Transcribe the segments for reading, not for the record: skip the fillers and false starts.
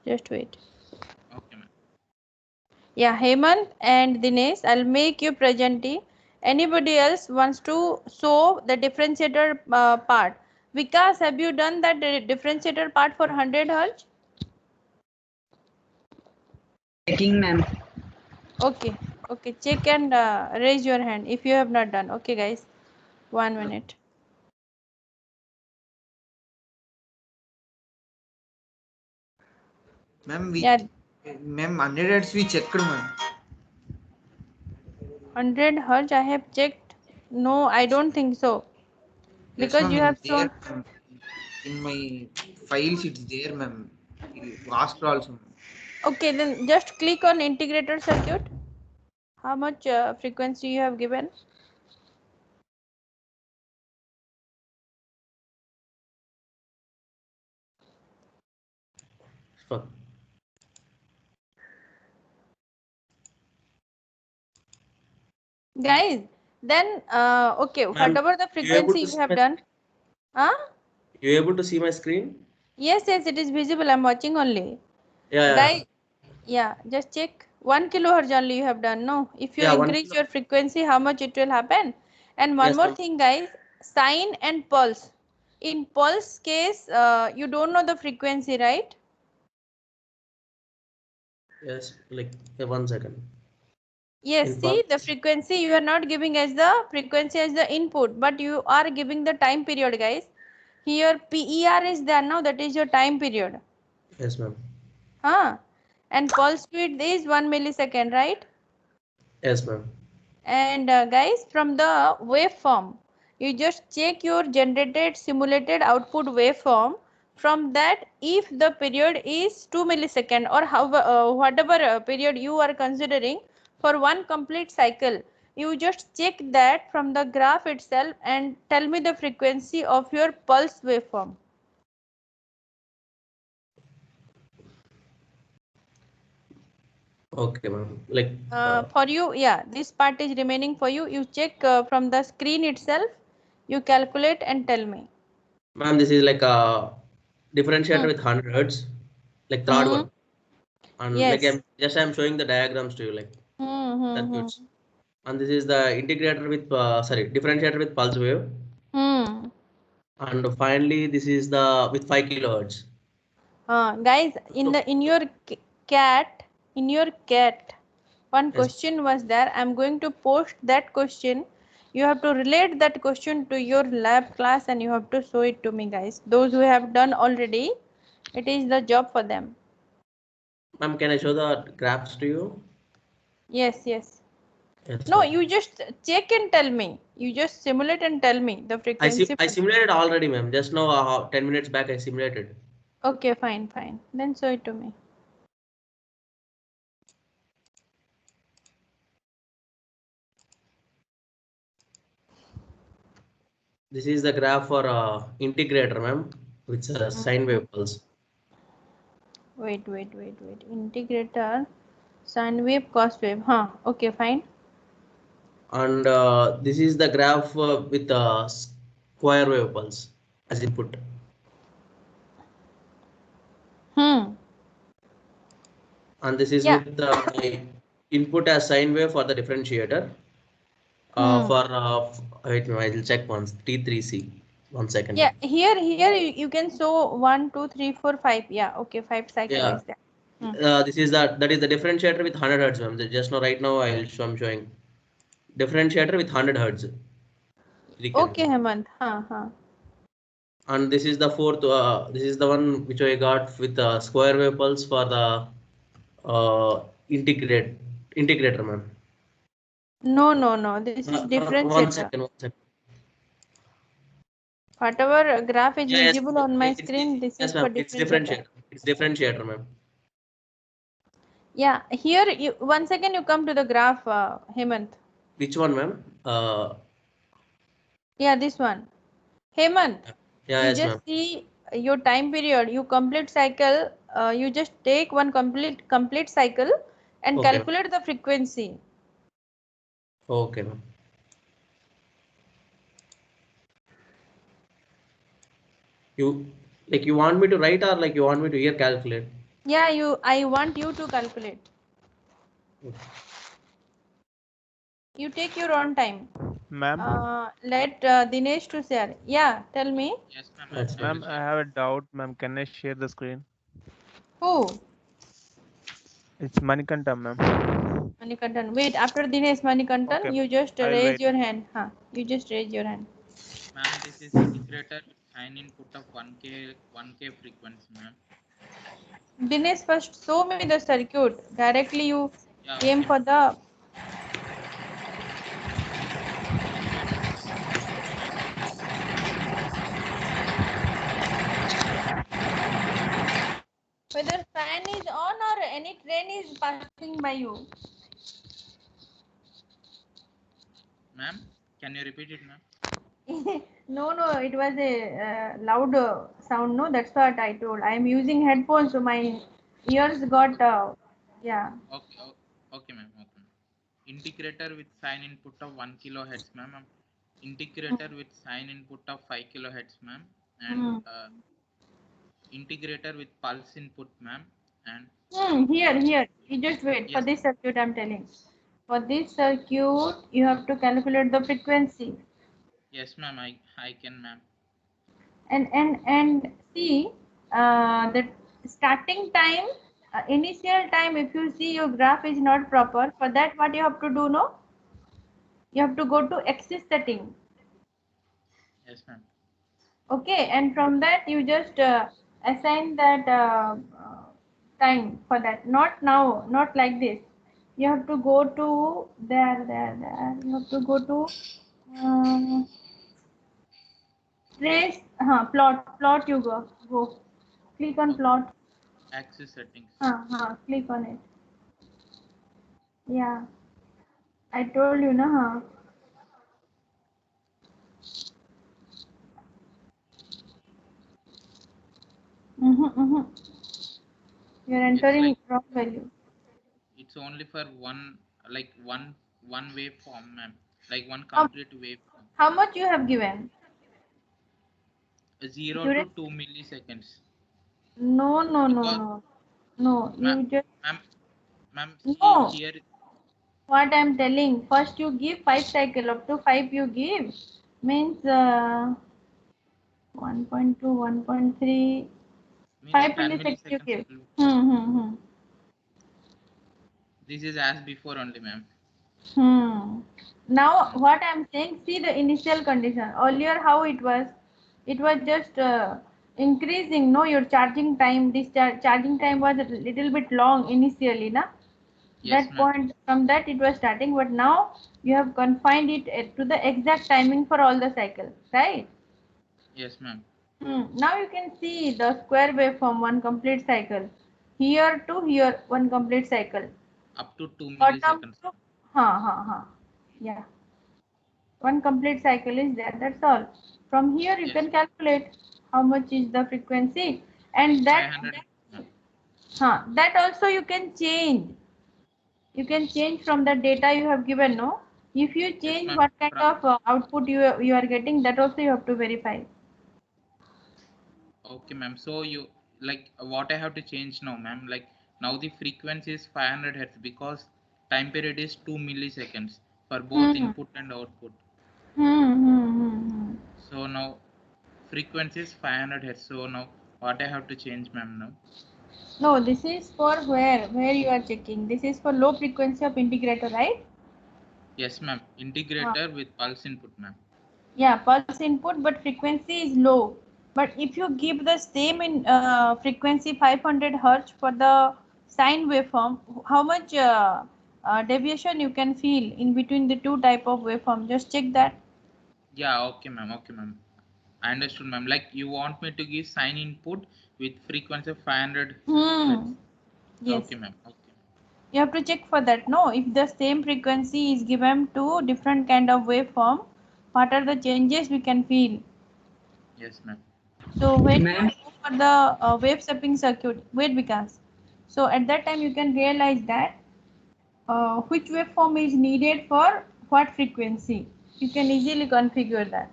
Just wait. Okay, ma'am. Yeah, Hemant and Dinesh, I'll make you presentee. Anybody else wants to show the differentiator part? Vikas, have you done that differentiator part for 100 Hz? Checking, ma'am. Okay, okay, check and raise your hand if you have not done. Okay, guys, 1 minute. Ma'am, Yeah, 100 hertz we checked, ma'am. 100 Hz I have checked. No, I don't think so. Yes, Because ma'am, you in have there, shown. ma'am. In my files, it's there, ma'am. You asked also, ma'am. Okay, then just click on integrator circuit. How much frequency you have given? Fuck. Guys, then okay, Ma'am, whatever the you able frequency to you see have my done. Huh? you able to see my screen? Yes, yes, it is visible. I'm watching only. Yeah, yeah. Guys, yeah, just check. 1 kilohertz only you have done. No, if you Yeah, one increase kilo. your frequency, how much it will happen? And one Yes, more ma'am. thing, guys, sine and pulse. In pulse case, you don't know the frequency, right? Yes, like 1 second. Yes, In see the pulse. frequency you are not giving as the frequency as the input, but you are giving the time period, guys. Here PER is there now, that is your time period. Yes, ma'am. Huh? And pulse speed is 1 millisecond, right? Yes, ma'am. And guys, from the waveform, you just check your generated simulated output waveform. From that, if the period is 2 millisecond or whatever period you are considering for one complete cycle, you just check that from the graph itself and tell me the frequency of your pulse waveform. Okay, ma'am. Like, For you, yeah, this part is remaining for you. You check from the screen itself, you calculate and tell me. ma'am, this is like a differentiator Hmm. with 100 hertz, like third Hmm. one. And like Yes. I'm showing the diagrams to you, like Hmm. Hmm. Hmm. circuits. And this is the integrator with sorry, differentiator with pulse wave. Hmm. And finally, this is the with 5 kilohertz. Guys, So, cat, in your cat, one yes, question was there. I'm going to post that question. You have to relate that question to your lab class and you have to show it to me, guys. Those who have done already, it is the job for them. ma'am, can I show the graphs to you? Yes, yes. Yes, No, ma'am. you just check and tell me. You just simulate and tell me the frequency. I simulated already, ma'am. Just now, 10 minutes back, I simulated. Okay, fine, fine. Then show it to me. This is the graph for integrator, ma'am, with sine wave pulse. Wait. Integrator, sine wave, cos wave. Huh. Okay, fine. And this is the graph with square wave pulse as input. Hmm. And this is Yeah. with the input as sine wave for the differentiator. Hmm. For wait, no, I will check once. T3C. 1 second, Yeah. ma'am. Here you can show 1, 2, 3, 4, 5. Yeah. Okay. 5 cycle Yeah. is there. Hmm. This is that is the differentiator with 100 hertz, ma'am. Just now, right now, I'm showing differentiator with 100 hertz Okay, frequency. Hemant. Huh. And this is the fourth. This is the one which I got with square wave pulse for the uh, integrator, ma'am. No. This is 1 second, differentiator. 1 second. Whatever graph is Yeah, yes, visible on my it's screen, this is yes, for ma'am. It's differentiator. differentiator. It's differentiator, ma'am. Yeah. Here you once again you come to the graph, Hemant. Which one, ma'am? Yeah, this one. Hemant, Yeah, you yes, ma'am. just see your time period. You complete cycle. You just take one complete cycle and Okay, calculate the frequency. okay, ma'am. You like you want me to write or like you want me to here calculate? Yeah, I want you to calculate. You take your own time. Ma'am, Let Dinesh to share. Yeah, tell me. Yes, ma'am. That's I will ma'am, I share. have a doubt. Ma'am, can I share the screen? Who? It's Manikanta, ma'am. Manikantan. Wait, after Dinesh Okay, Manikantan, you just I will raise wait. your hand. Huh. You just raise your hand. Ma'am, this is integrator with sign input of 1K frequency, ma'am. Dinesh, first show me the circuit. Directly you Yeah, came okay, for ma'am. the. Whether fan is on or any train is passing by you. Ma'am, can you repeat it, ma'am? No, it was a loud sound. No, that's what I told. I am using headphones, so my ears got. Yeah. Okay, okay, ma'am. Okay, ma'am. Integrator with sign input of 1 kilohertz, ma'am. Integrator with sign input of 5 kilohertz, ma'am. And Hmm. integrator with pulse input, ma'am. And Here. You just wait. For yes, this circuit, I'm telling. For this circuit, you have to calculate the frequency. yes, ma'am. I can, ma'am. And see the starting time, initial time. If you see your graph is not proper, for that what you have to do? No, you have to go to axis setting. Yes, ma'am. Okay, and from that you just assign that time for that. Not now, not like this. You have to go to there. You have to go to uh, trace. Plot. You go. Click on Okay. plot. Axis settings. Click on it. Yeah, I told you, na. Mm-hmm. You're It's entering like wrong value. it's only for one waveform, ma'am. Like one How, complete waveform. how much you have given? 0 to Duration? 2 milliseconds. Because No. No, ma'am, you just ma'am, see no. here. What I'm telling, first you give 5 cycle, up to 5 you give, means 1.2, 1.3, Means 5 10 milliseconds you milliseconds. give. Hmm. This is as before only, ma'am. Hmm. Now Hmm. what I'm saying, see the initial condition. Earlier how it was? It was just increasing. No, your charging time. This charging time was a little bit long initially, na. Yes, That ma'am. point from that it was starting, but now you have confined it to the exact timing for all the cycles, right? Yes, ma'am. Now you can see the square wave from one complete cycle. Here to here, one complete cycle. Up to 2 Bottom milliseconds. to, ha. Yeah, one complete cycle is there. That's all. From here you Yes, can calculate how much is the frequency, and that 500, ma'am. that also you can change. You can change from the data you have given. No, if you Yes, change ma'am. what kind of output you are getting, that also you have to verify. Okay, ma'am. So you like what I have to change now, ma'am? Like now the frequency is 500 hertz because time period is 2 milliseconds for both Hmm. input and output. Hmm. So now frequency is 500 hertz. So now what I have to change, ma'am? Now No, this is for where you are checking. This is for low frequency of integrator, right? yes, ma'am. Uh, Integrator with pulse input, ma'am. yeah, pulse input, but frequency is low. But if you give the same in frequency 500 hertz for the sine waveform, how much deviation you can feel in between the two type of waveform? Just check that. Yeah, okay, ma'am. Okay, ma'am. I understood, ma'am. Like you want me to give sine input with frequency of 500 hertz. Yes. Okay, ma'am. Okay. You have to check for that. No, if the same frequency is given to different kind of waveform, what are the changes we can feel? Yes, ma'am. So when you Ma'am, go for the wave stepping circuit, wait because so at that time you can realize that which waveform is needed for what frequency. You can easily configure that.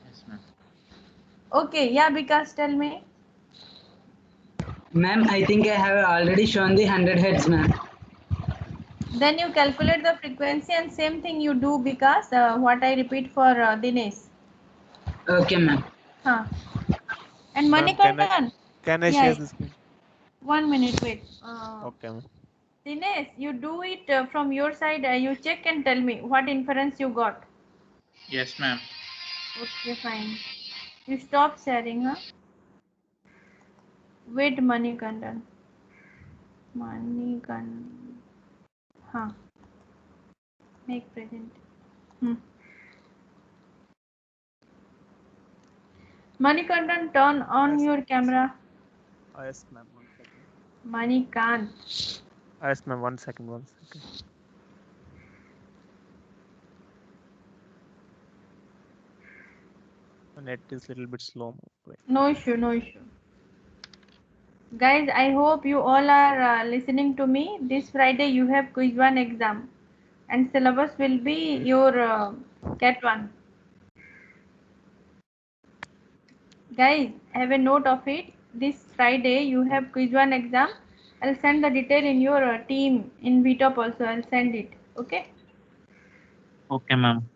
Yes, ma'am. Okay, yeah, because tell me. Ma'am, I think I have already shown the 100 hertz, ma'am. Then you calculate the frequency and same thing you do because what I repeat for Dinesh. Okay, ma'am. Huh. And Ma'am, Manikandan. can I Yeah, share yeah. the screen? 1 minute, wait. Okay, ma'am. Dinesh, you do it from your side. You check and tell me what inference you got. Yes, ma'am. Okay, fine. You stop sharing, huh? Wait, Manikandan. Manikandan. Huh. Make present. Manikandan, turn on Yes. your camera. Oh, yes, ma'am. 1 second. Manikant. Oh, yes, ma'am. 1 second. My net is a little bit slow. Wait. No issue, no issue. Guys, I hope you all are listening to me. This Friday you have quiz 1 exam and syllabus will be your cat 1. Guys, have a note of it. This Friday you have quiz 1 exam. I'll send the detail in your team in VTOP also. I'll send it. Okay? Okay, ma'am.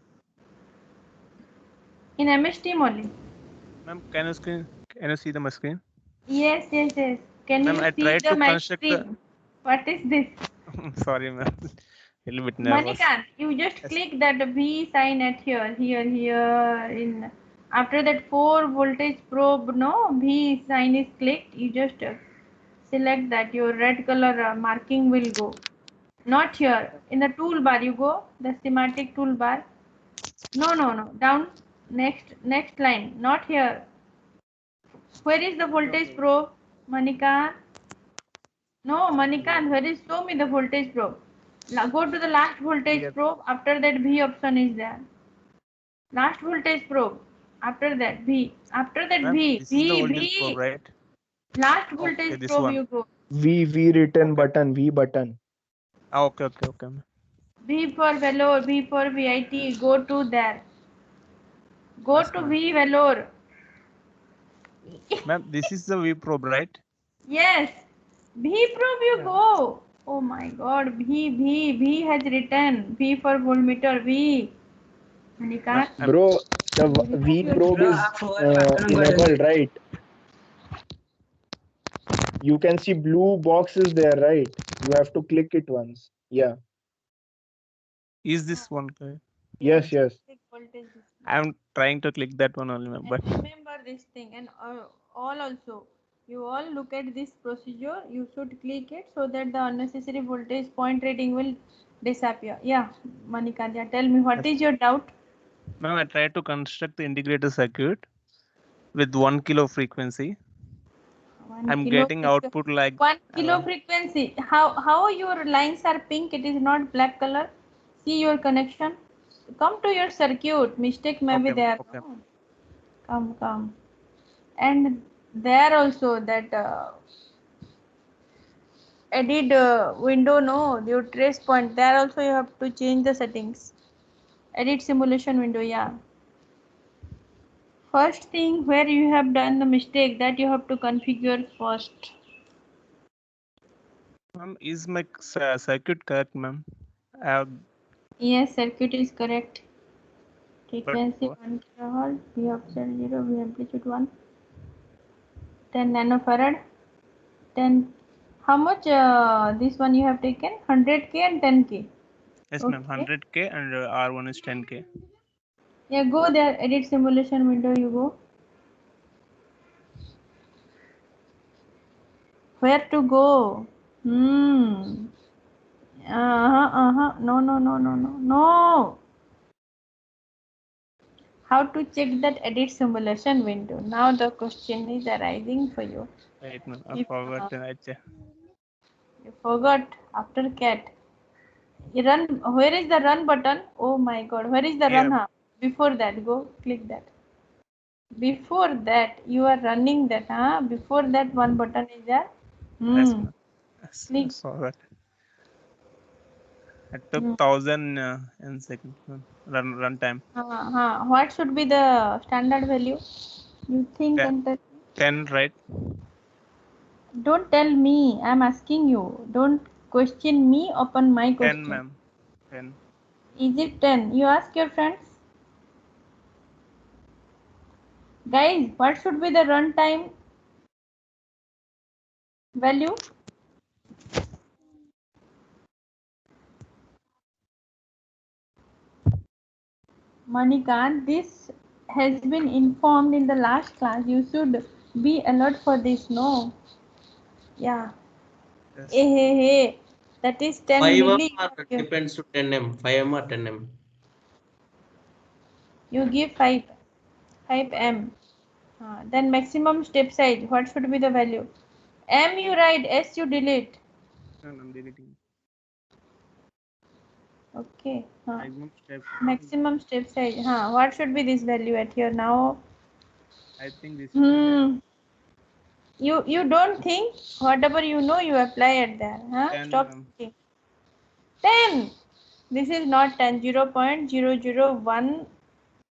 In MS team only. Ma'am, can you see my screen? Yes. Can Ma'am, you I see tried the to my construct screen? What is this? Sorry, ma'am. A little bit nervous. Manikant, you just Yes. click that V sign at here. In after that 4 voltage probe, no V sign is clicked. You just select that your red color marking will go. Not here. In the toolbar you go. The schematic toolbar. No. Down. Next line. Not here. Where is the voltage probe, Manikant? No, Manikant, where is show me the voltage probe? Go to the last voltage Here. probe. After that, V option is there. Last voltage probe. After that, V. After that, Ma'am, V. this is the V. voltage probe, V. right? Last Okay, voltage this probe one. you go. V written Okay. button, V button. Okay. Ma'am. V for Velour. V for VIT. Go to there. Go Yes, to ma'am. V Velour. Ma'am, this is the V probe, right? Yes. V probe you Yeah. go. Oh my god. V has written. V for voltmeter. V. Manikant. Bro, the V Your probe Bro, is ఆ four పక్కన కూడా enabled, right? You can see blue boxes there, right? You have to click it once. Yeah. Is this one correct? Yes. Click voltage display. I'm trying to click that one only, ma'am. And But remember this thing, and all also. You all look at this procedure. You should click it so that the unnecessary voltage point rating will disappear. Yeah, Manikant, tell me what is your doubt? ma'am, I tried to construct the integrator circuit with 1 kilo frequency. 1 I'm kilo getting output like 1 kilo frequency. How your lines are pink? It is not black color. See your connection. Come to your circuit. Mistake may be Okay. there. No? Come. And there also that edit window, no, your trace point. There also you have to change the settings. Edit simulation window. Yeah. First thing where you have done the mistake, that you have to configure first. Ma'am, is my circuit correct, ma'am? Yes, circuit is correct. But Frequency 1 kilohertz, V offset 0, V amplitude 1, 10 nanofarad, 10. How much this one you have taken? 100K and 10K. yes, Okay. ma'am. 100K and R1 is 10K. Yeah, go there. Edit simulation window. You go. Where to go? No. No. How to check that edit simulation window? Now the question is arising for you. Right, ma'am. I If, forgot. you forgot after cat. You run. Where is the run button? Oh my god. Where is the Yeah. run? Huh? Before that, go click that. Before that, you are running that. Huh? Before that, one button is there. Yes, ma'am. Yes, I Click. saw that. I took 1000 in second run time. What should be the standard value? You think 10, and 10, right? Don't tell me. I'm asking you. Don't question me upon my 10, question. ma'am. 10. Is it 10? You ask your friends. Guys, what should be the runtime value? Manikant, this has been informed in the last class. You should be alert for this, no? Yeah. Yes. Hey. That is 10 5M milli. or depends to 10M, 5M or 10M. You give 5m. Then maximum step size. What should be the value? M you write, S you delete. No, I'm deleting. Okay. Maximum step. Maximum step size. What should be this value at here now? I think this should be there. You don't think, whatever you know you apply it there. 10, Stop ma'am. thinking. 10. This is not 10. 0.001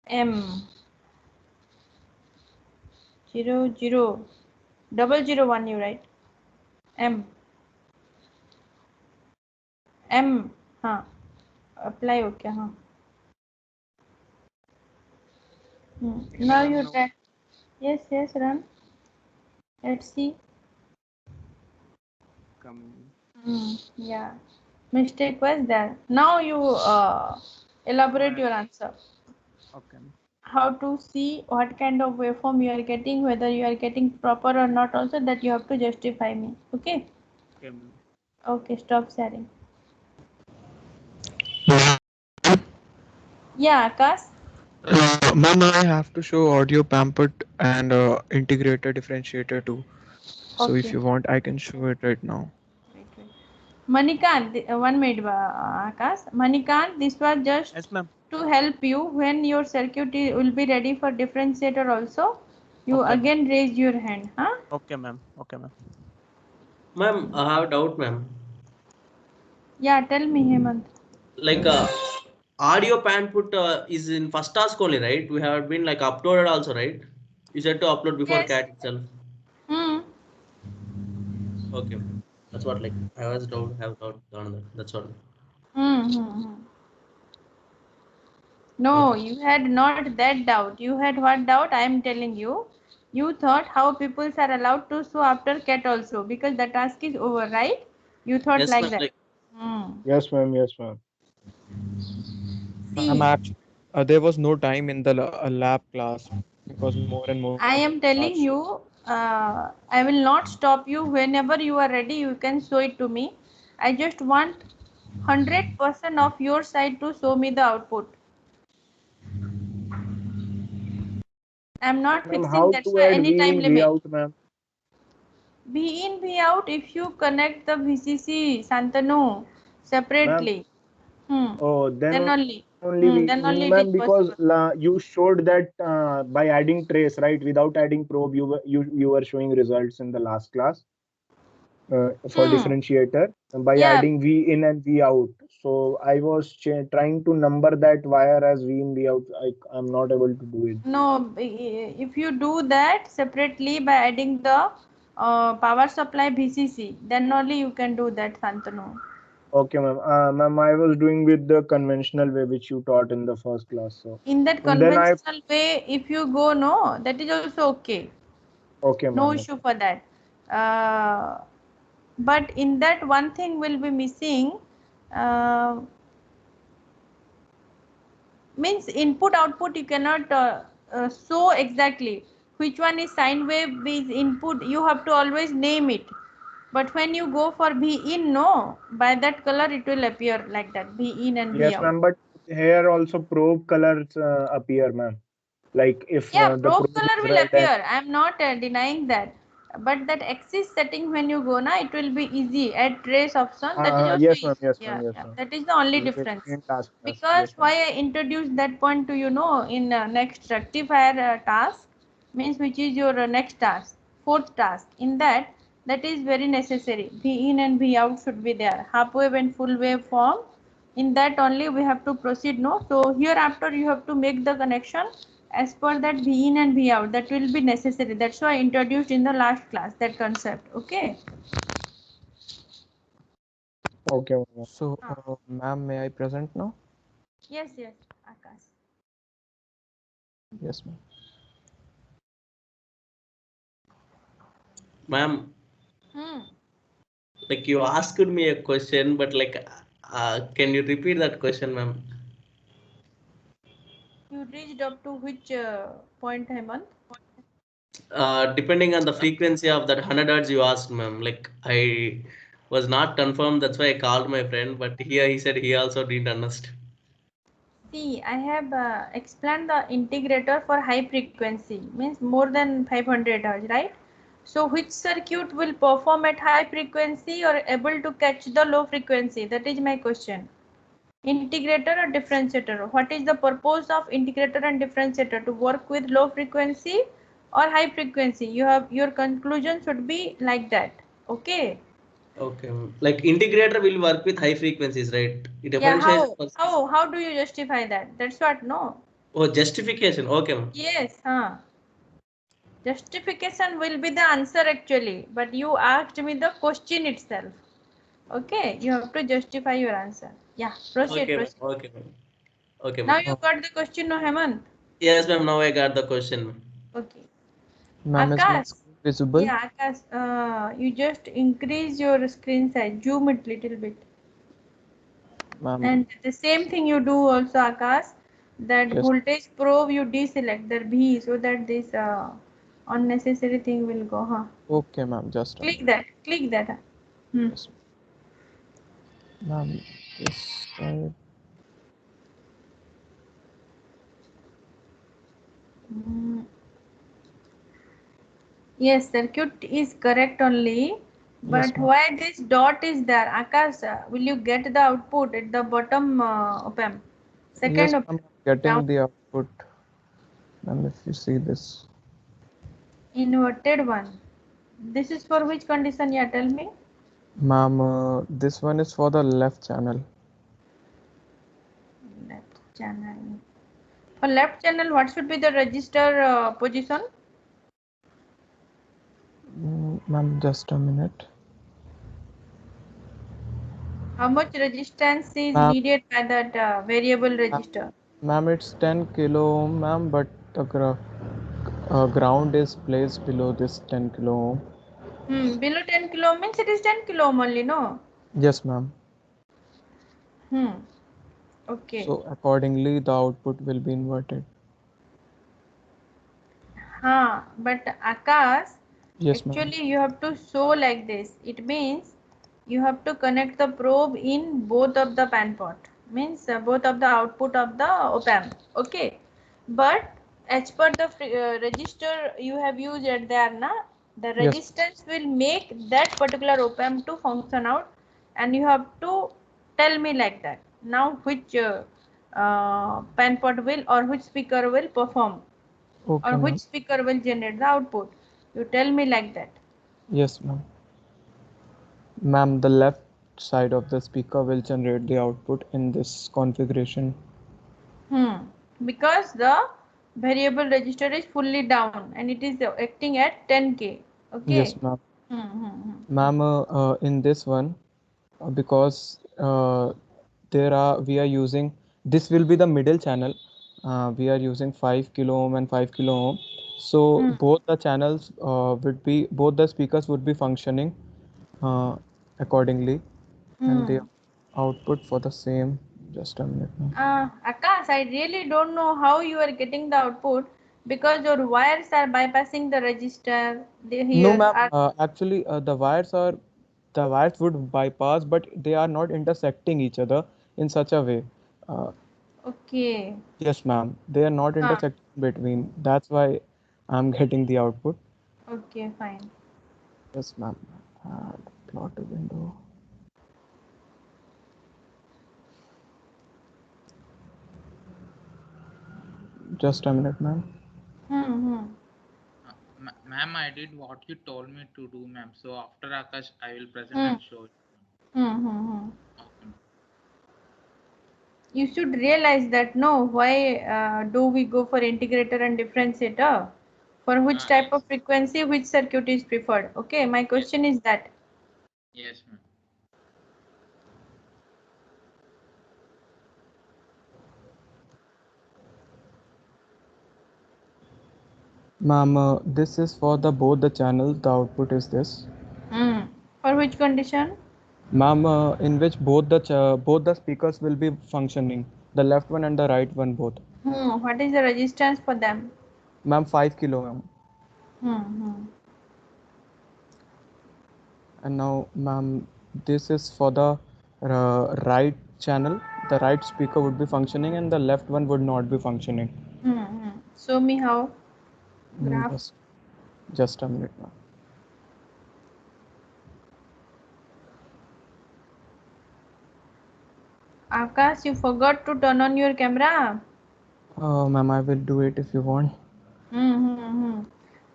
m. 0.001 you write. M. Apply okay. Now you try. Yes, run. Let's see. Coming. Yeah. Mistake was there. Now you elaborate your answer. Okay. How to see what kind of waveform you are getting, whether you are getting proper or not, also that you have to justify me. Okay. Okay, ma'am. Okay, stop sharing. Yeah, Akash. Ma'am, I have to show audio pampered and integrator differentiator too. So if Okay. you want, I can show it right now. Wait. Manikant, 1 minute, Akash. Manikant, this was just Yes, ma'am. to help you when your circuit will be ready for differentiator also. You Okay, again raise your hand. Okay, ma'am. Okay, ma'am. Ma'am, I have a doubt, ma'am. Yeah, tell me, Hemant. Like audio pan put is in first task only, right? We have been like uploaded also, right? You said to upload before Yes. cat itself. Okay, that's what like I was have doubt on that. That's all. No, Okay. you had not that doubt. You had what doubt? I am telling you. You thought how people are allowed to show after cat also because the task is over, right? You thought Yes, like ma'am. that. Like Yes, ma'am. Yes, ma'am. Ma'am, See, actually, there was no time in the lab class because more and more I am telling tasks. you, I will not stop you. Whenever you are ready, you can show it to me. I just want 100% of your side to show me the output. I'm not Ma'am, fixing, how that's to why add any V time in, V limit. out, ma'am? V in, V out, if you connect the VCC, Santanu, Ma'am. separately. Oh, Then only. Then V, only it is ma'am, because possible. you showed that by adding trace, right? Without adding probe, you were showing results in the last class for differentiator by Yeah, adding V in and V out. So I was trying to number that wire as V in, V out. I'm not able to do it. no, if you do that separately by adding the power supply VCC, then only you can do that, Santanu. Okay, ma'am. Ma'am, I was doing with the conventional way which you taught in the first class. So, In that and then I, conventional way, if you go, no, that is also okay. okay, No ma'am. issue for that. But in that one thing will be missing. Uh, Means input output you cannot show exactly which one is sine wave is input. You have to always name it. But when you go for V in, no, by that color it will appear like that, V in and V Yes, out. ma'am. But here also probe colors appear, ma'am. Like if Yeah, the probe probe color is will red and appear. I am not denying that. But that axis setting when you go na, it will be easy. Add trace option, that is also yes, ma'am. easy. Yes, ma'am. Yeah, Yes, yeah. ma'am. That is the only We'll difference. in task. Because Yes, ma'am. why I introduced that point to you know in next rectifier task means which is your next task, fourth task. In that is very necessary. V in and V out should be there. Half wave and full wave form. In that only we have to proceed. No, so here after you have to make the connection as per that V in and V out, that will be necessary. That's why I introduced in the last class that concept. Okay. Okay, ma'am. So, ma'am, may I present now? Yes, yes, Akash. Yes, ma'am. Ma'am, Hmm. like you asked me a question, but like, can you repeat that question, ma'am? You reached up to which point, Hemant? Depending on the frequency of that 100 hertz you asked, ma'am. Like I was not confirmed, that's why I called my friend. But here he said he also didn't understand. See, I have explained the integrator for high frequency, means more than 500 Hz, right? So which circuit will perform at high frequency or able to catch the low frequency? That is my question. Integrator or differentiator? What is the purpose of integrator and differentiator? To work with low frequency or high frequency? You have your conclusion should be like that. Okay. Okay, ma'am. Like integrator will work with high frequencies, right? It Yeah, differentiation. how do you justify that? That's what, no. Oh, justification. Okay, ma'am. Yes, huh. Justification will be the answer actually, but you asked me the question itself. Okay, you have to justify your answer. Yeah, proceed, Okay, ma'am. proceed. Okay, ma'am. Okay, Now ma'am. you got the question, no, Hemant? Yes, ma'am. Now I got the question, ma'am. Okay. Ma'am, is my Akash, screen visible? yeah, Akash, you just increase your screen size, zoom it little bit. Ma'am, And the same thing you do also, Akash, that yes. voltage probe you deselect the B so that this unnecessary thing will go, huh? Okay, ma'am, just a Click minute. that, click that. Hmm. Yes. Ma'am, this side. Mm, yes, circuit is correct only, Yes, but ma'am. why this dot is there? Akash, will you get the output at the bottom op-amp? Yes, Second op-amp. ma'am, getting Down the output. Ma'am, if you see this. inverted one. This is for which condition? Yeah, tell me. Ma'am, this one is for the left channel. Left channel. For left channel, what should be the register position? Ma'am, just a minute. How much resistance is Ma'am, needed by that variable register? ma'am, it's 10 kilo ohm, ma'am, but the ground is placed below this 10 kilo ohm. Below 10 kilo means it is 10 kilo only, no? Yes, ma'am. Okay. So accordingly, the output will be inverted. But Akash, Yes, ma'am. actually you have to show like this. It means you have to connect the probe in both of the pan pot. Means both of the output of the op-amp. Okay. But as per the register you have used at there, na, the Yes, resistance will make that particular op-amp to function out, and you have to tell me like that. Now which pan pot will or which speaker will perform, okay, or which ma'am. speaker will generate the output. You tell me like that. Yes, ma'am. Ma'am, the left side of the speaker will generate the output in this configuration. Because the variable register is fully down and it is acting at 10K. Okay. Yes, ma'am. Hmm. Ma'am, in this one, because we are using, this will be the middle channel. We are using 5 kilo ohm and 5 kilo ohm. So both the channels both the speakers would be functioning uh, accordingly, and the output for the same. Just a minute, ma'am. Akash, I really don't know how you are getting the output because your wires are bypassing the register. They No, here ma'am. are. Actually, the wires would bypass, but they are not intersecting each other in such a way. Uh, Okay. yes, ma'am. They are not Ah, intersecting between. That's why I'm getting the output. okay, fine. Yes, ma'am. Plot a window. Just a minute, ma'am. Ma'am, I did what you told me to do, ma'am. So after Akash, I will present Hmm. and show it. Hmm. Okay, ma'am. You should realize that no, why do we go for integrator and differentiator? For which type Yes. of frequency, which circuit is preferred? Okay, my question is that. Yes, ma'am. Ma'am, this is for the both the channels. The output is this. For which condition? Ma'am, in which both the speakers will be functioning, the left one and the right one both. What is the resistance for them? Ma'am, 5 kilo, ma'am. And now, ma'am, this is for the right channel. The right speaker would be functioning and the left one would not be functioning. Show me how. Graph. Just a minute, ma'am. Akash, you forgot to turn on your camera. Ma'am, I will do it if you want.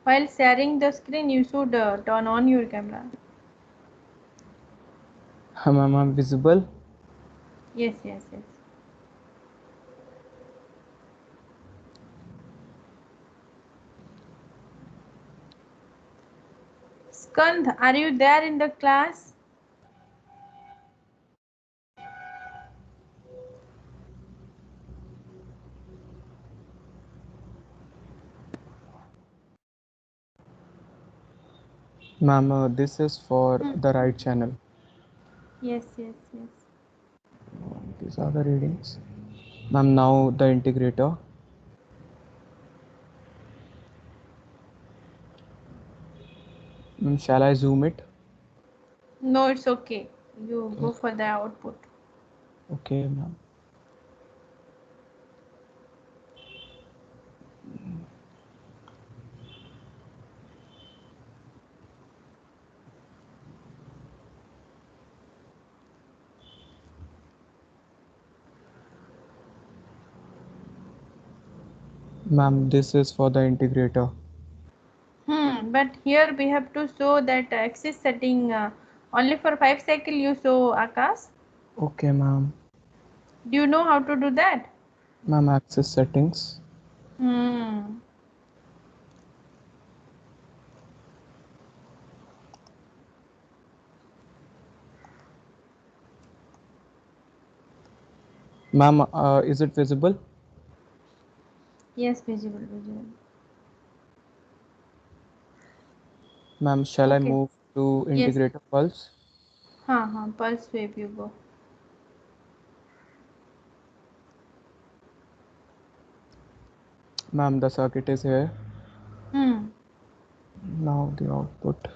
While sharing the screen, you should turn on your camera. Ma'am, I'm visible. Yes. Skand, are you there in the class? Ma'am, this is for the right channel. Yes. These are the readings. Ma'am, now the integrator. Shall I zoom it? No, it's okay. You go for the output. Okay, ma'am. Ma'am, this is for the integrator. But here we have to show that axis setting only for 5 cycle you show, Akash. Okay, ma'am. Do you know how to do that? Ma'am, access settings. Ma'am, Is it visible? yes, visible. Ma'am, shall I Okay. move to Yes. integrator pulse? Pulse wave you go. Ma'am, the circuit is here. Now the output.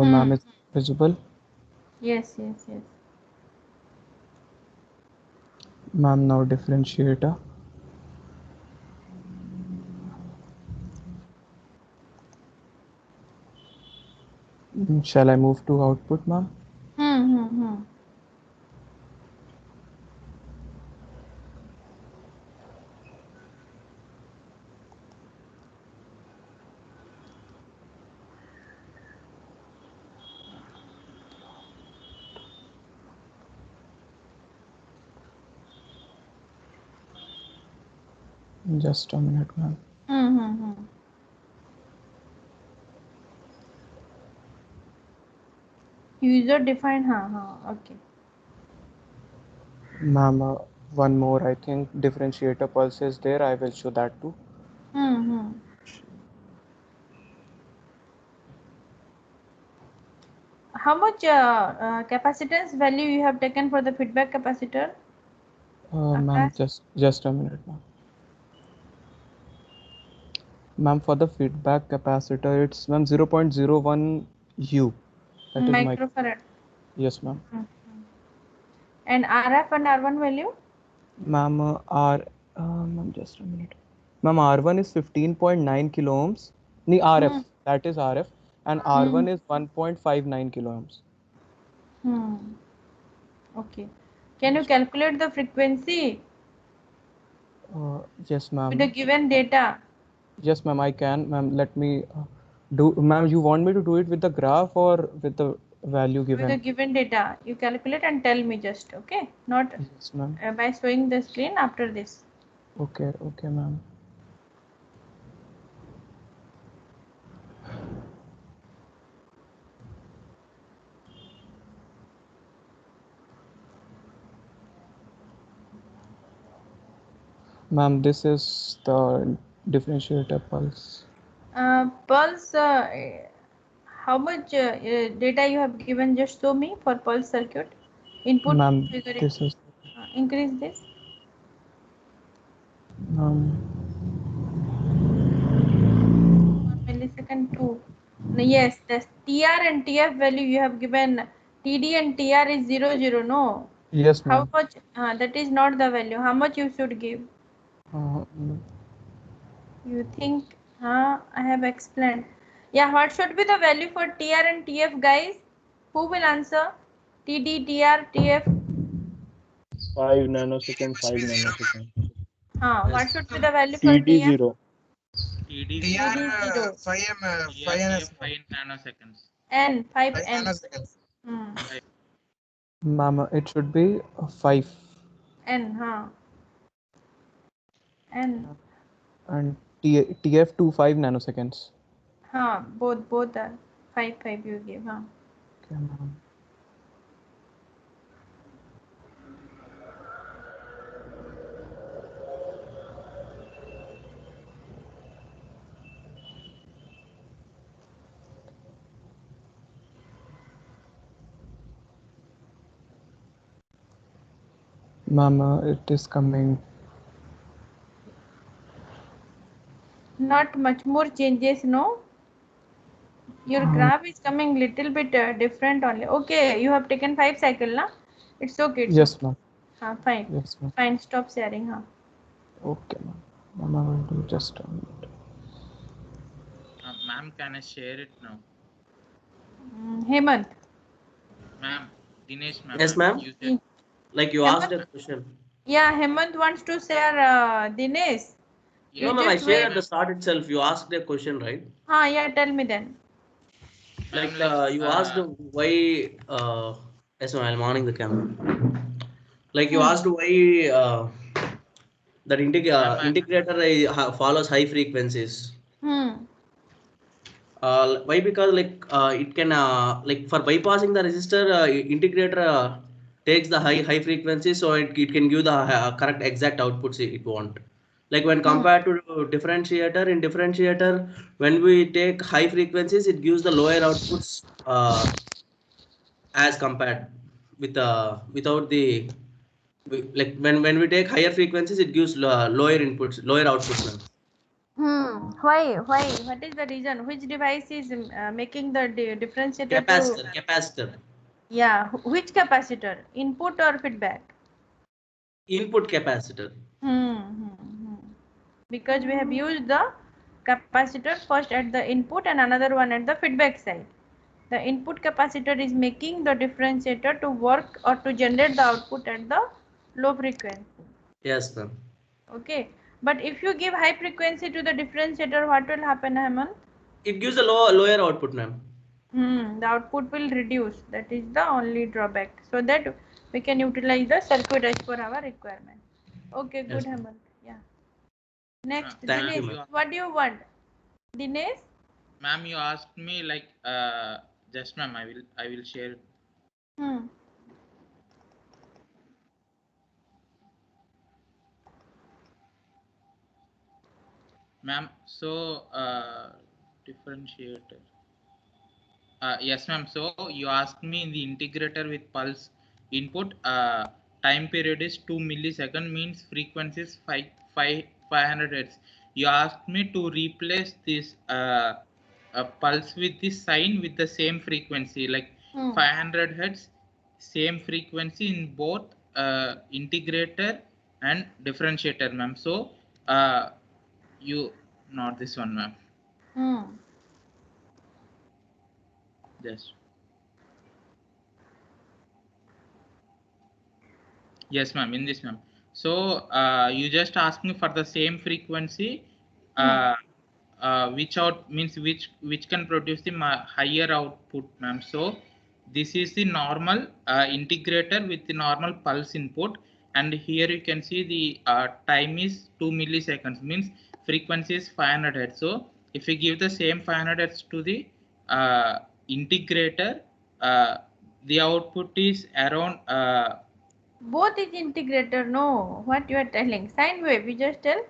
Ma'am, is it visible? Yes. Ma'am, now differentiator. Shall I move to output, ma'am? Just a minute, ma'am. User defined. Okay. Ma'am, one more. I think differentiator pulse is there. I will show that too. How much capacitance value you have taken for the feedback capacitor? Ma'am, just a minute, ma'am. Ma'am, for the feedback capacitor, it's ma'am 0.01 U. That is Microfarad. Yes, ma'am. And RF and R1 value? Ma'am, ma'am, just a minute. Ma'am, R1 is 15.9 kilo ohms. RF, that is RF. and R1 is 1.59 kilo ohms. Okay. Can you calculate the frequency Yes, with the ma'am. given data? Yes, ma'am, I can. Ma'am, let me do. Ma'am, you want me to do it with the graph or with the value With the given? given data, you calculate and tell me just, okay? Not Yes, ma'am. by showing the screen after this. Okay, okay, ma'am. Ma'am, this is the differentiator pulse. Pulse, how much data you have given? Just show me for pulse circuit. Input Ma'am, figure. this is Increase this. 1 millisecond 2. No, yes, the TR and TF value you have given. TD and TR is 0, 0. No. Yes, How ma'am. much? That is not the value. How much you should give? You think? I have explained. Yeah, what should be the value for TR and TF, guys? Who will answer? TD, TR, TF. 5 nanosecond, 5 nanosecond. What should be the value for TD TF? 0. TD TR 0. 5 TR ns. 5 nanoseconds. N, 5 5 N. nanoseconds. Ma'am, it should be 5. N, N. And TF 5 nanoseconds. Both are 5 you give, Okay, ma'am. Ma'am, it is coming. Not much more changes, no? Your graph is coming little bit different only. Okay, you have taken 5 cycle, na? It's okay. It's Yes, okay. ma'am. Fine. Yes, ma'am. Fine. Stop sharing, Okay, ma'am. Ma'am, I will do just a minute. Ma'am, can I share it now? Hemant. Ma'am, Dinesh, ma'am. Yes, ma'am. You said, Like you asked a question. Yeah, Hemant wants to share Dinesh. yeah, No, ma'am, I just shared wait. at the start itself. You asked a question, right? Yeah, tell me then. Like ma'am, you asked why. Yes, ma'am, I'm on the camera. Like you asked why that integrator follows high frequencies. Why? Because like it can like for bypassing the resistor, integrator takes the high frequency, so it can give the correct exact outputs it want. Like when compared to differentiator, in differentiator, when we take high frequencies, it gives the lower outputs as compared with without the like when we take higher frequencies, it gives lower inputs, lower outputs. Ma'am. Why? What is the reason? Which device is making the differentiator Capacitor. Yeah, which capacitor? Input or feedback? Input capacitor. Because we have used the capacitor first at the input and another one at the feedback side. The input capacitor is making the differentiator to work or to generate the output at the low frequency. Yes, ma'am. Okay, but if you give high frequency to the differentiator, what will happen, Hemant? It gives a lower output, ma'am. The output will reduce. That is the only drawback. So that we can utilize the circuit as per our requirement. Okay, good, Yes, Hemant. Yeah. Next, thank you, Dinesh, ma'am. what do you want? Dinesh? Ma'am, you asked me like just ma'am, I will share. Ma'am, so differentiator. Yes, ma'am. So you asked me in the integrator with pulse input. Time period is 2 millisecond, means frequency is 500 hertz. You asked me to replace this pulse with this sine with the same frequency, like 500 hertz, same frequency in both integrator and differentiator, ma'am. So you not this one, ma'am. Just. Yes, ma'am. In this, ma'am. So you just asked me for the same frequency, which can produce the higher output, ma'am. So this is the normal integrator with the normal pulse input, and here you can see the time is 2 milliseconds, means frequency is 500 hertz. So if we give the same 500 hertz to the integrator, the output is around Both is integrator. No, what you are telling? Sine wave. You just tell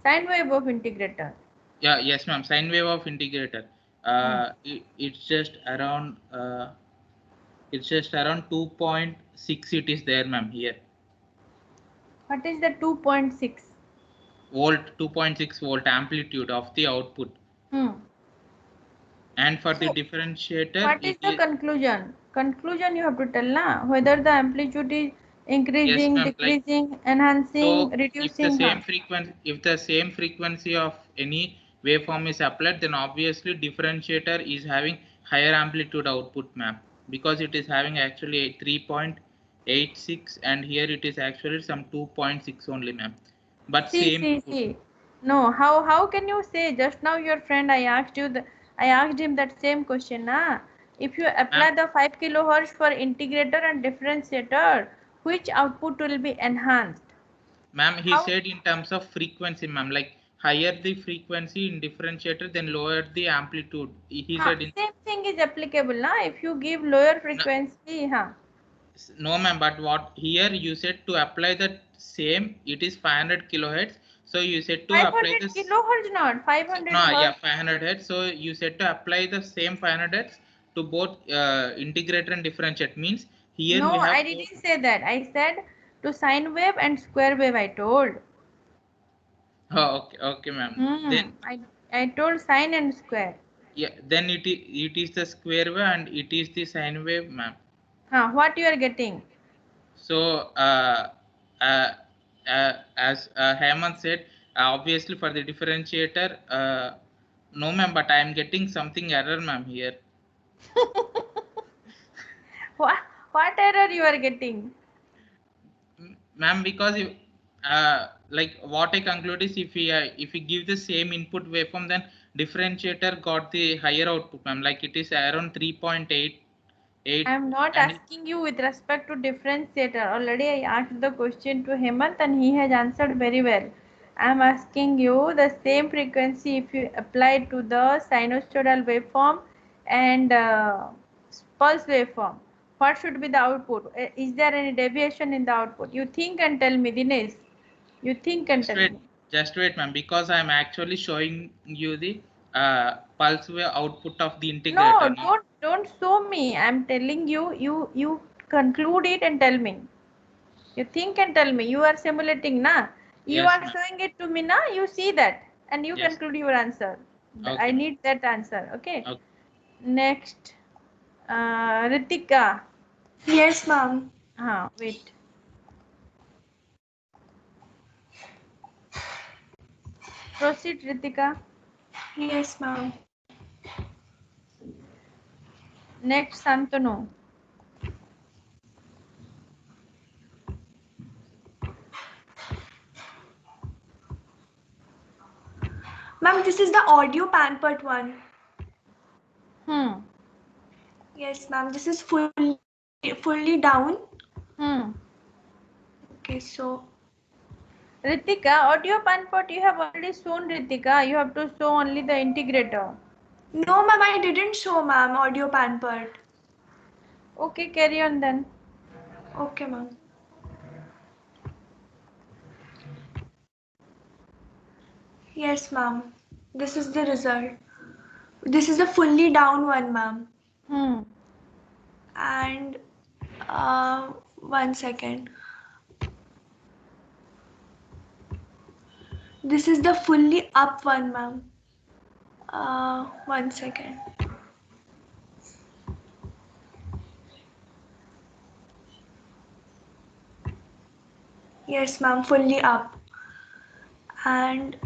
sine wave of integrator. yeah, yes, ma'am. Sine wave of integrator. It's just around. It's just around 2.6. It is there, ma'am. Here. What is the 2.6? Volt. 2.6 volt amplitude of the output. And for the differentiator, What is the conclusion? Conclusion you have to tell, na? Whether the amplitude is increasing, yes, decreasing, enhancing, reducing. If the same frequency of any waveform is applied, then obviously differentiator is having higher amplitude output, ma'am, because it is having actually 3.86, and here it is actually some 2.6 only, ma'am. But See. No, how can you say? Just now your friend, I asked him that same question, na? If you apply the 5 kilohertz for integrator and differentiator, which output will be enhanced? Ma'am, he said in terms of frequency, ma'am, like higher the frequency in differentiator, then lower the amplitude. He said same thing is applicable, na? If you give lower frequency, no, ma'am, but what here you said to apply the same, it is 500 kilohertz. So you said to apply this. 500 kilohertz, not 500 no, hertz. yeah, 500 hertz. So you said to apply the same 500 hertz to both integrator and differentiator. Means here no, we have. I didn't say that. I said to sine wave and square wave. I told. Oh, okay, ma'am. Then I told sine and square. Yeah, then it is the square wave and it is the sine wave, ma'am. What you are getting? So as Hemant said, obviously for the differentiator, no, ma'am, but I am getting something error, ma'am, here. What error you are getting? Ma'am, because if, like what I conclude is if we give the same input waveform, then differentiator got the higher output, ma'am. Like it is around 3.8. I am not asking you with respect to differentiator. Already I asked the question to Hemant and he has answered very well. I am asking you the same frequency if you apply to the sinusoidal waveform and pulse waveform. What should be the output? Is there any deviation in the output? You think and tell me, Dinesh. You think and tell me. Just wait, ma'am, because I am actually showing you the pulse wave output of the integrator. No, don't show me. I am telling you. You conclude it and tell me. You think and tell me. You are simulating, na? You are showing it to me, na? You see that and you conclude your answer. Okay. I need that answer. Okay. Next, Ritika. Yes, ma'am. Wait. Proceed, Ritika. Yes, ma'am. Next, Santanu. Ma'am, this is the audio Panpert one. Yes, ma'am. This is fully down. Okay, so. Ritika, audio Panpert you have already shown, Ritika. You have to show only the integrator. No, ma'am, I didn't show, ma'am, audio Panpert. Okay, carry on then. Okay, ma'am. Yes, ma'am. This is the result. This is the fully down one, ma'am. And 1 second. This is the fully up one, ma'am. 1 second. Yes, ma'am, fully up. And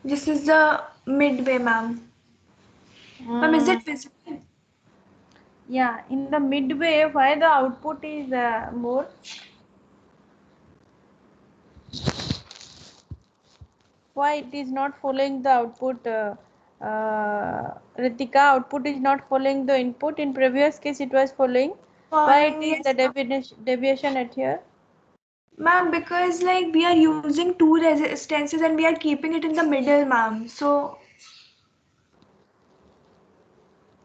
This is the midway, ma'am. Ma'am, is it visible? Yeah, in the midway, why the output is more? Why it is not following the output? Ritika, output is not following the input. In previous case, it was following. Why it is the deviation at here? Ma'am, because like we are using two resistances and we are keeping it in the middle, ma'am. So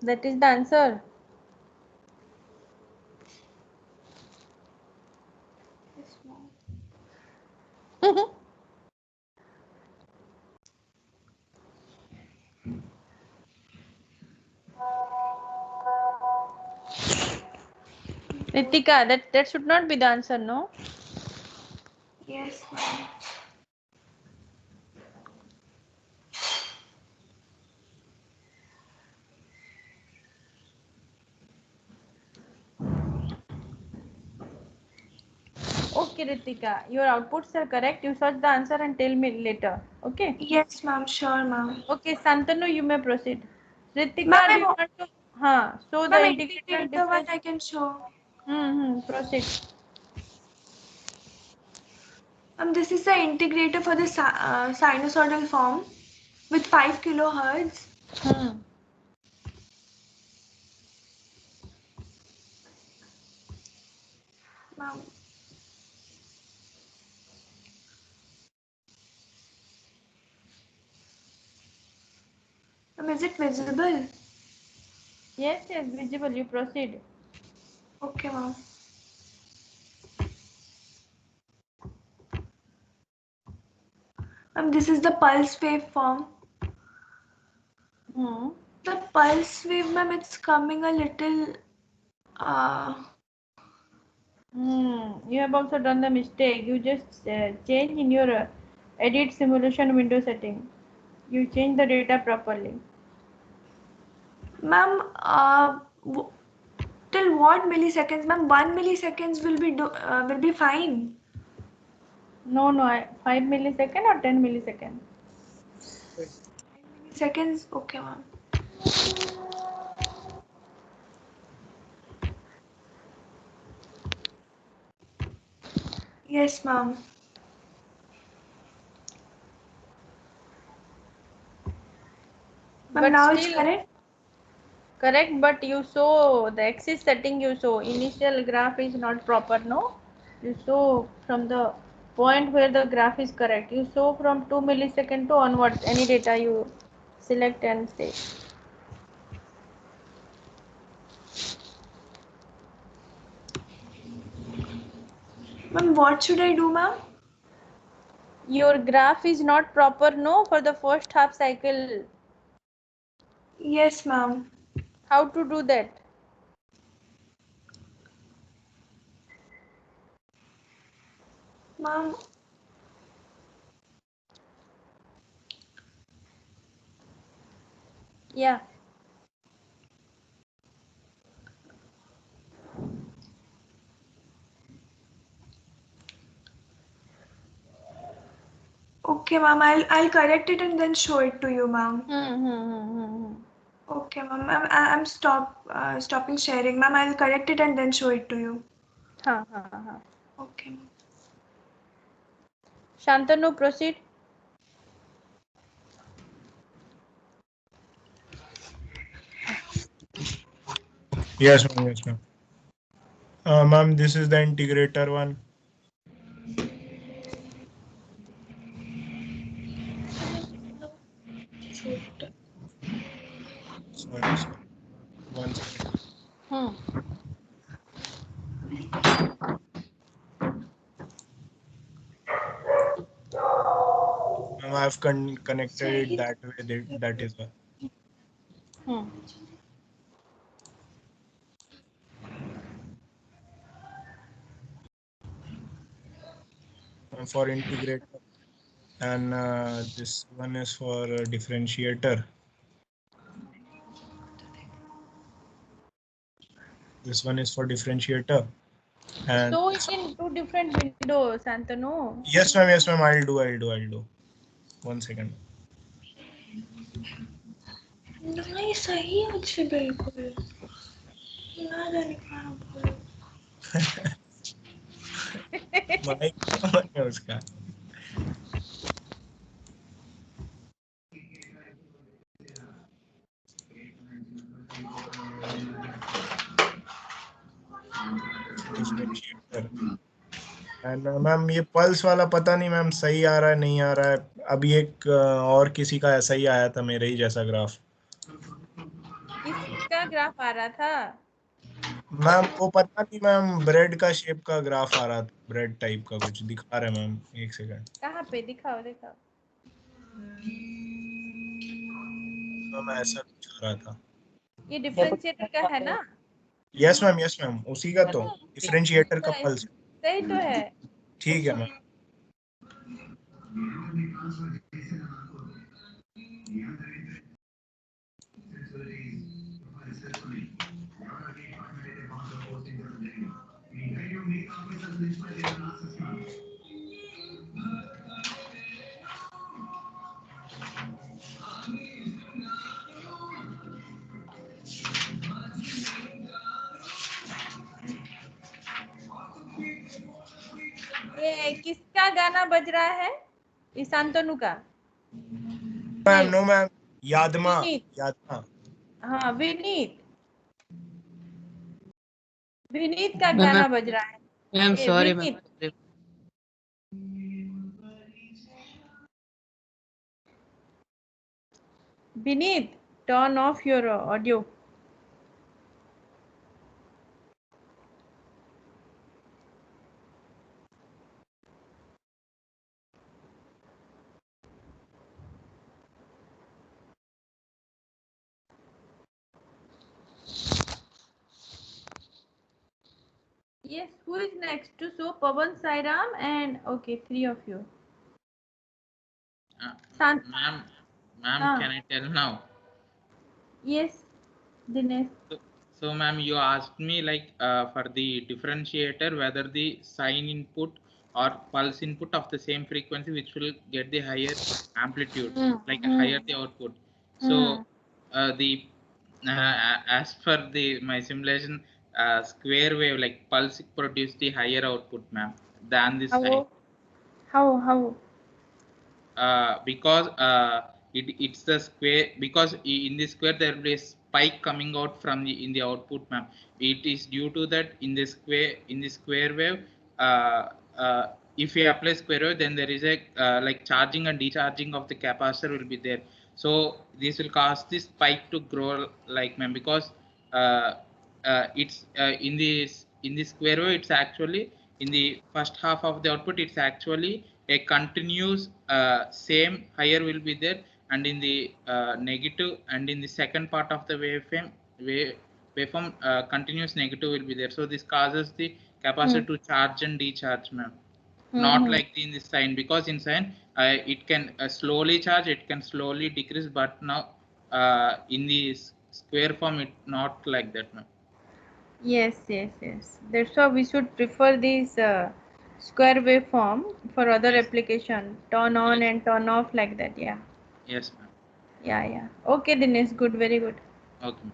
that is the answer. Yes, ma'am. Ritika, that should not be the answer, no? Yes, ma'am. Okay, Ritika, your outputs are correct. You search the answer and tell me later. Okay? Yes, ma'am. Sure, ma'am. Okay, Santanu, you may proceed. Ritika, Ma'am, do you want to show the ma'am, integrated integrator one difference? I can show. Proceed. This is the integrator for the sinusoidal form with 5 kilohertz. Ma'am. Ma'am, is it visible? Yes, visible. You proceed. Okay, ma'am. This is the pulse waveform. The pulse wave, ma'am, it's coming a little. You have also done the mistake. You just change in your edit simulation window setting. You change the data properly. Ma'am, till what milliseconds, ma'am? 1 milliseconds will be fine. No, 5 millisecond or 10 millisecond. 5 milliseconds, okay, ma'am. Yes, ma'am. But now it's correct? Correct, but you show the axis setting, you show initial graph is not proper, no? You show from the point where the graph is correct. You show from 2 millisecond to onwards, any data you select and say. Ma'am, what should I do, ma'am? Your graph is not proper, no, for the first half cycle. Yes, ma'am. How to do that? Ma'am. Yeah. Okay, ma'am. I'll correct it and then show it to you, ma'am. Okay, ma'am. I'm stopping sharing, ma'am. I'll correct it and then show it to you. Okay, ma'am. Shantanu, proceed. Yes, ma'am. Yes, ma'am. Ma'am, this is the integrator one. Sorry. One second. Ma'am, I've connected it that way. That is why. For integrator, and this one is for differentiator. This one is for differentiator. And so it in two different windows, Shantanu. Yes, ma'am. Yes, ma'am. I'll do. 1 second. नहीं सही है मुझसे बिल्कुल ना जाने कहाँ बोलो mic on है उसका। एंड मैम ये पल्स वाला पता नहीं मैम सही आ रहा है नहीं आ रहा है। अभी एक और किसी का ऐसा ही आया था मेरे ही जैसा ग्राफ। किसका ग्राफ आ रहा था? मैम वो पता नहीं मैम ब्रेड का शेप का ग्राफ आ रहा था, ब्रेड टाइप का कुछ दिखा रहा है मैम। एक सेकंड कहाँ पे दिखाओ दिखाओ। मैम ऐसा कुछ आ रहा था। ये डिफरेंशिएटर का है ना? यस मैम उसी का तो डिफरेंशिएटर का पल्स। सही तो है। ठीक है मैम। ये किसका गाना बज रहा है? ईशांतनु का? मैम नो मैम यादमा विनीत। हाँ विनीत का गाना बज रहा है। Ma'am sorry Vineet. Ma'am Vineet, turn off your audio. Yes, who is next to show Pawan, Sairam, and okay, three of you. Ma'am, can I tell now? Yes, Dinesh. So ma'am, you asked me like for the differentiator whether the sine input or pulse input of the same frequency which will get the higher amplitude, like higher the output. So the as per the my simulation, square wave like pulse produce the higher output, ma'am, than the sine. How? Because it's the square, because in the square there will be a spike coming out from the in the output, ma'am. It is due to that in the square wave, if you apply square wave, then there is a like charging and decharging of the capacitor will be there. So this will cause this spike to grow, like, ma'am, because it's in the square wave, it's actually in the first half of the output, it's actually a continuous same higher will be there, and in the negative, and in the second part of the waveform continuous negative will be there. So this causes the capacitor to charge and decharge, ma'am. Not like in the sine, because in sine it can slowly charge, it can slowly decrease, but now in the square form it not like that, ma'am. Yes. That's why we should prefer this square waveform for other application. Turn on and turn off like that. Yeah. Yes, ma'am. Yeah. Okay, Dinesh. Good. Very good. Okay.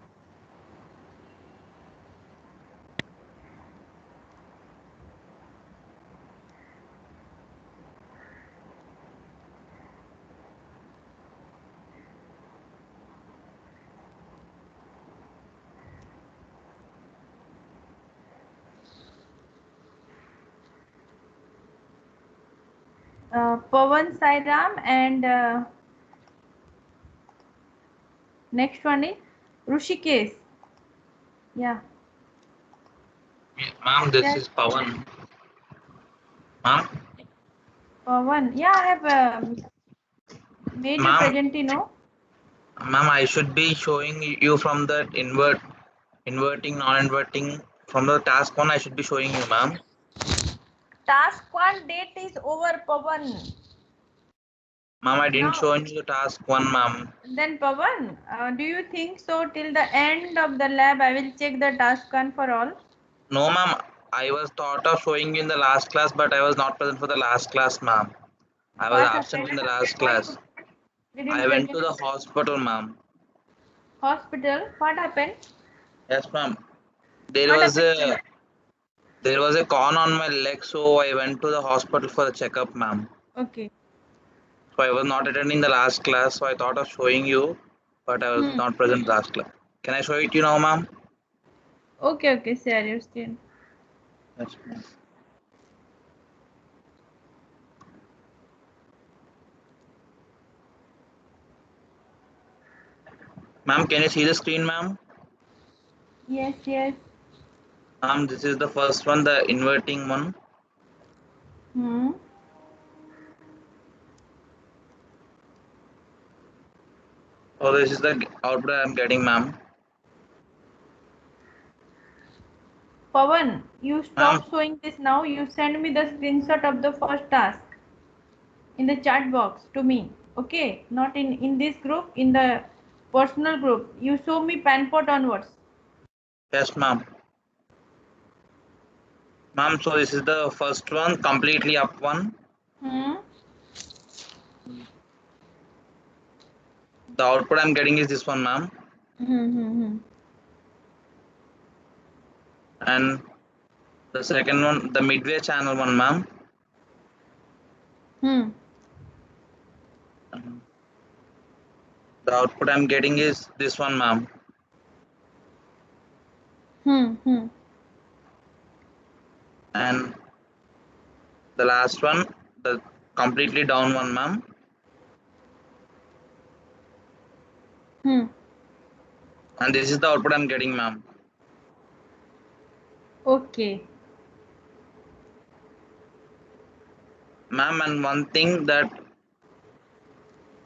Pawan, Sairam, and next one is Rushikesh. Yeah. Ma'am, this is Pawan. Ma'am? Pawan. Yeah, I have made you present, Ma'am, I should be showing you from that inverting, non-inverting. From the task 1, I should be showing you, ma'am. Task 1 date is over, Pawan. Ma'am, I didn't show you the task 1, ma'am. Then Pawan, do you think so till the end of the lab I will check the task 1 for all? No, ma'am. I was thought of showing you in the last class, but I was not present for the last class, ma'am. I was absent in the last class. Didn't I went take to the any hospital, ma'am. hospital. What happened? Yes, ma'am. There What was happened? a corn on my leg, so I went to the hospital for a checkup, ma'am. Okay. So I was not attending the last class, so I thought of showing you, but I was not present last class. Can I show it to you now, ma'am? Okay, okay, share your screen. Yes, ma'am. Ma'am, can you see the screen, ma'am? Yes, yes. Ma'am, this is the first one, the inverting one. Hmm. So this is the output I'm getting, ma'am. Pawan, you stop showing this now. You send me the screenshot of the first task in the chat box to me. Okay, not in this group, in the personal group. You show me Panpot onwards. Yes, ma'am. Ma'am, so this is the first one, completely up one. Hmm. The output I'm getting is this one, ma'am. And the second one, the midway channel one, ma'am. The output I'm getting is this one, ma'am. And the last one, the completely down one, ma'am. And this is the output I'm getting, ma'am. Okay. Ma'am, and one thing that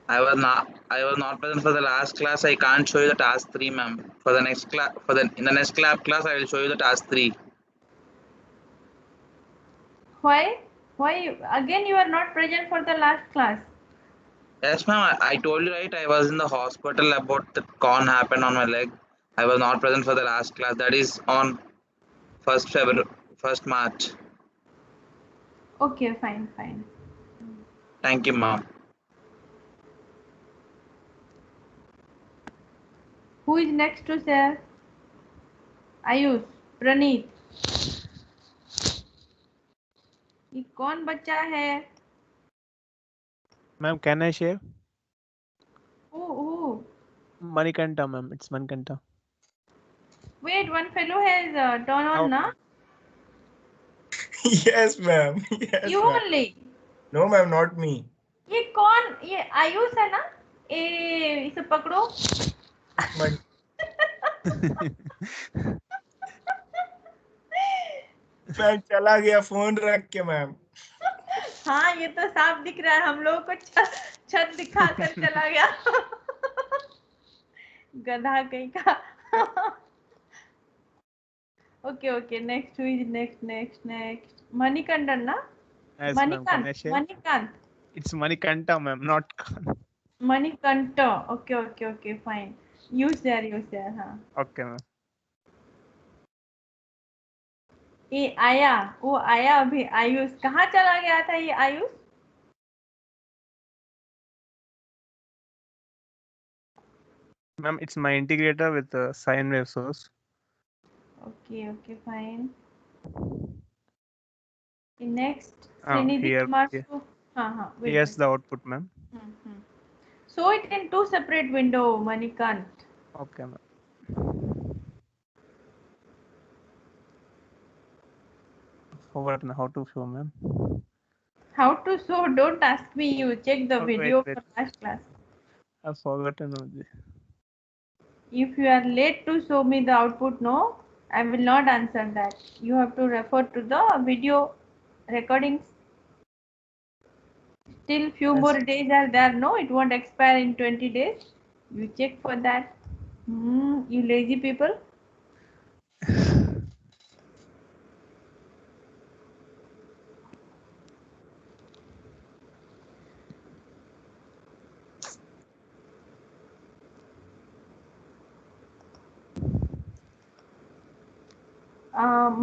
I was not present for the last class. I can't show you the task 3, ma'am. For the next class, in the next class, I will show you the task 3. Why? Why again you are not present for the last class? Yes, ma'am. I told you right. I was in the hospital about the corn happened on my leg. I was not present for the last class. That is on 1st March. Okay, fine, fine. Thank you, ma'am. Who is next to share? Ayush, Praneet, ये कौन बच्चा है? Ma'am, can I share? Who? Manikanta, ma'am. It's Manikanta. Wait, one fellow has turned on, na? Yes, ma'am. Yes, You ma'am. only. No, ma'am, not me. ये कौन? ये आयुष है ना? इसे पकड़ो. मैम चला गया फोन रख के मैम. हाँ, ये तो साफ दिख रहा है. हम लोगों को छत दिखाकर चला गया. गधा कहीं का. Okay. Next who is next. Manikandan, na? Yes, ma'am. Can I share? Manikant. It's Manikanta, ma'am, not Khan. Manikanta. Okay, fine. You share, हाँ. Okay, ma'am. ये आया, वो आया अभी. आयुष कहाँ चला गया था ये Ayush? Ma'am, it's my integrator with the sine wave source. Okay, fine. Next, Here. wait. Here's the output, ma'am. Show it in two separate window, Manikant. Okay, ma'am. Forgotten how to show, ma'am. How to show? Don't ask me. You check the video wait. for last class. I've forgotten only. If you are late to show me the output, no, I will not answer that. You have to refer to the video recordings. Still few more days are there, no, it won't expire in 20 days. You check for that. You lazy people.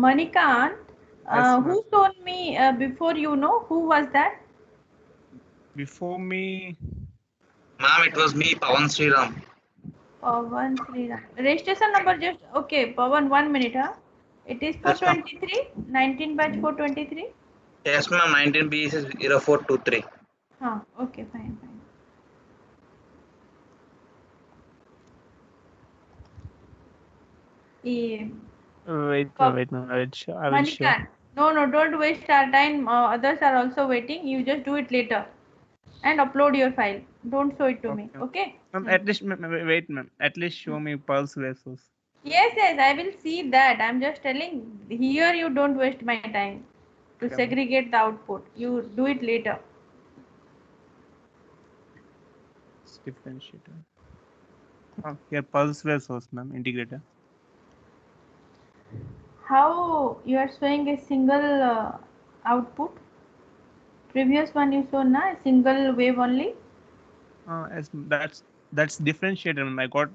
Manikant, who told me before, you know, who was that? Before me, Ma'am, it was me, Pawan Sriram. Pawan Sriram. Registration number just okay. Pawan, 1 minute, huh? It is Yes, ma'am. 423. 19 batch 423. Yes, ma'am. 19B is 0423. Huh. Okay, fine. Yeah. Wait, Pap- ma'am. I will show. Manikan. No, don't waste our time. Others are also waiting. You just do it later and upload your file. Don't show it to me. Okay? Ma'am, at least, wait, ma'am. At least show me pulse wave source. Yes, I will see that. I'm just telling here you don't waste my time to Okay, segregate the output. You do it later. Differentiator. Oh, here pulse wave source, ma'am. Integrator. How you are showing a single output? Previous one you show na single wave only. As that's differentiator. Ma'am. I got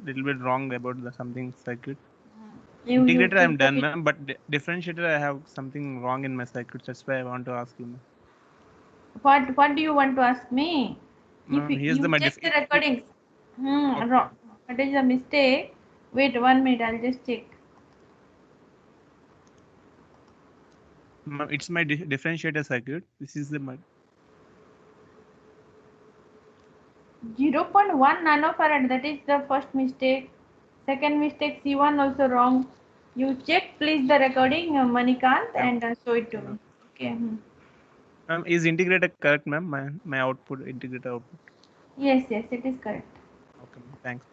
little bit wrong about the something circuit. Integrator I'm done, ma'am. But differentiator I have something wrong in my circuits. That's why I want to ask you, ma'am. What do you want to ask me? Ma'am, If here's you my check the recordings. Okay. Wrong. What is the mistake? Wait 1 minute. I'll just check. Ma'am, it's my differentiator circuit. This is the 0.1 nanofarad. That is the first mistake. Second mistake C1 also wrong. You check please the recording, Manikant, and show it to me. Okay. Ma'am, is integrator correct, ma'am? My output, integrator output. Yes, it is correct. Okay, ma'am. Thanks.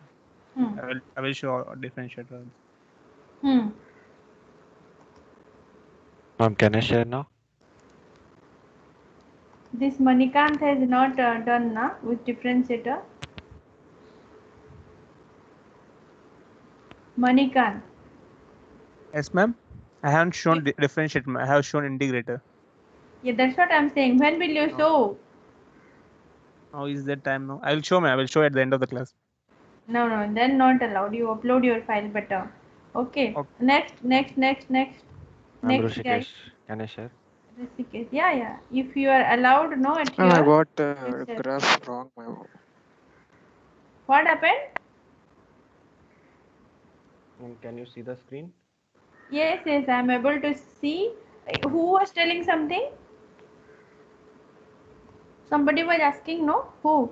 Hmm. I will show differentiator. Ma'am, can I share now? This Manikant has not done na with differentiator. Manikant. Yes, ma'am. I haven't shown differentiator. I have shown integrator. Yeah, that's what I'm saying. When will you show? How is that time now? I will show, ma'am. I will show at the end of the class. No, then not allowed. You upload your file better. Okay. Next. Ma'am, Next guy. Rushikesh, can I share? Rishikesh. Yeah. If you are allowed, no, at Ma'am, I here. got Yes, graph wrong, ma'am. What happened? Ma'am, can you see the screen? Yes, I'm able to see. Who was telling something? Somebody was asking, no? Who?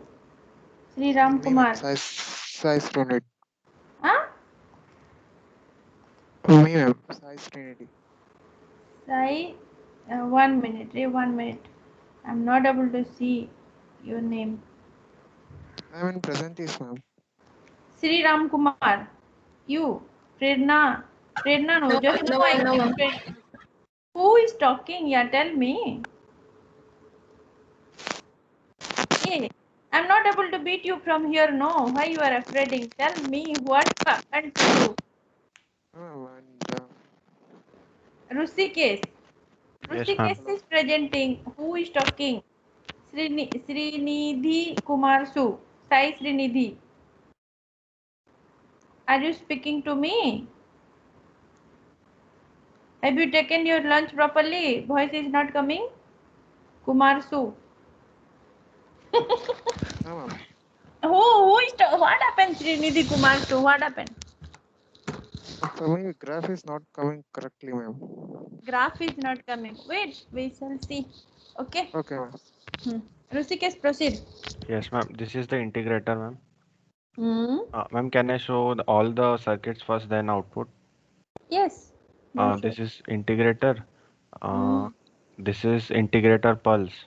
Sri Ram Kumar. Sai Srinidhi. Huh? Me, ma'am. Sai Srinidhi. Sai, 1 minute. 1 minute. I'm not able to see your name. I'm in presentation, ma'am. Sri Ram Kumar. You. Prerna. No. Just no, now I no, keep it. Who is talking? Yeah, tell me. Hey, I'm not able to beat you from here. No. Why you are afraid? Tell me what happened to you. Rushikesh. Yes, ma'am. Is presenting. Who is talking? Srinidhi Kumar Su. Sai Srinidhi. Are you speaking to me? Have you taken your lunch properly? Voice is not coming. Kumar Su. Who is what happened, Srinidhi Kumar Su? What happened? For me, graph is not coming correctly, ma'am. Graph is not coming. Wait, we shall see. Okay. Okay, ma'am. Rushikesh, proceed. Yes, ma'am. This is the integrator, ma'am. Ma'am, can I show all the circuits first, then output? Yes. This is integrator. This is integrator pulse.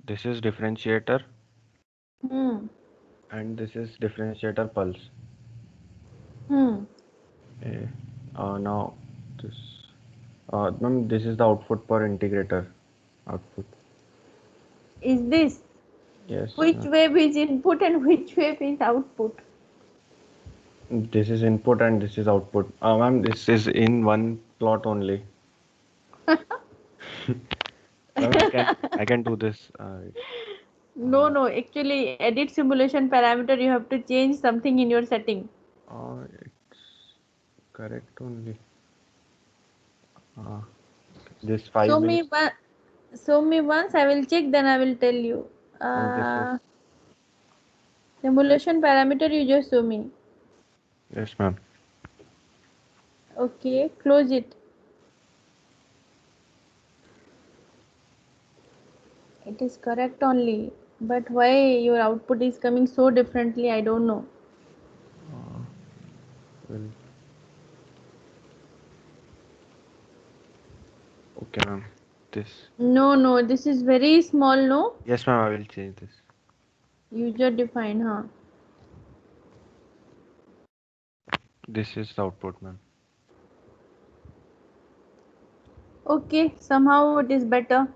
This is differentiator. And this is differentiator pulse. Now this. Ma'am, this is the output per integrator. Output. Is this? Yes. Which wave is input and which wave is output? This is input and this is output. Ma'am, this is in one plot only. I can do this. No. Actually, edit simulation parameter. You have to change something in your setting. It's correct only. This 5 minutes. Show me once. I will check. Then I will tell you. And this Simulation parameter you just show me. yes, ma'am. Okay, close it. It is correct only, but why your output is coming so differently, I don't know. Well, okay, ma'am. This. No, this is very small, no? Yes, ma'am. I will change this. User defined, huh? This is the output, ma'am. Okay, somehow it is better.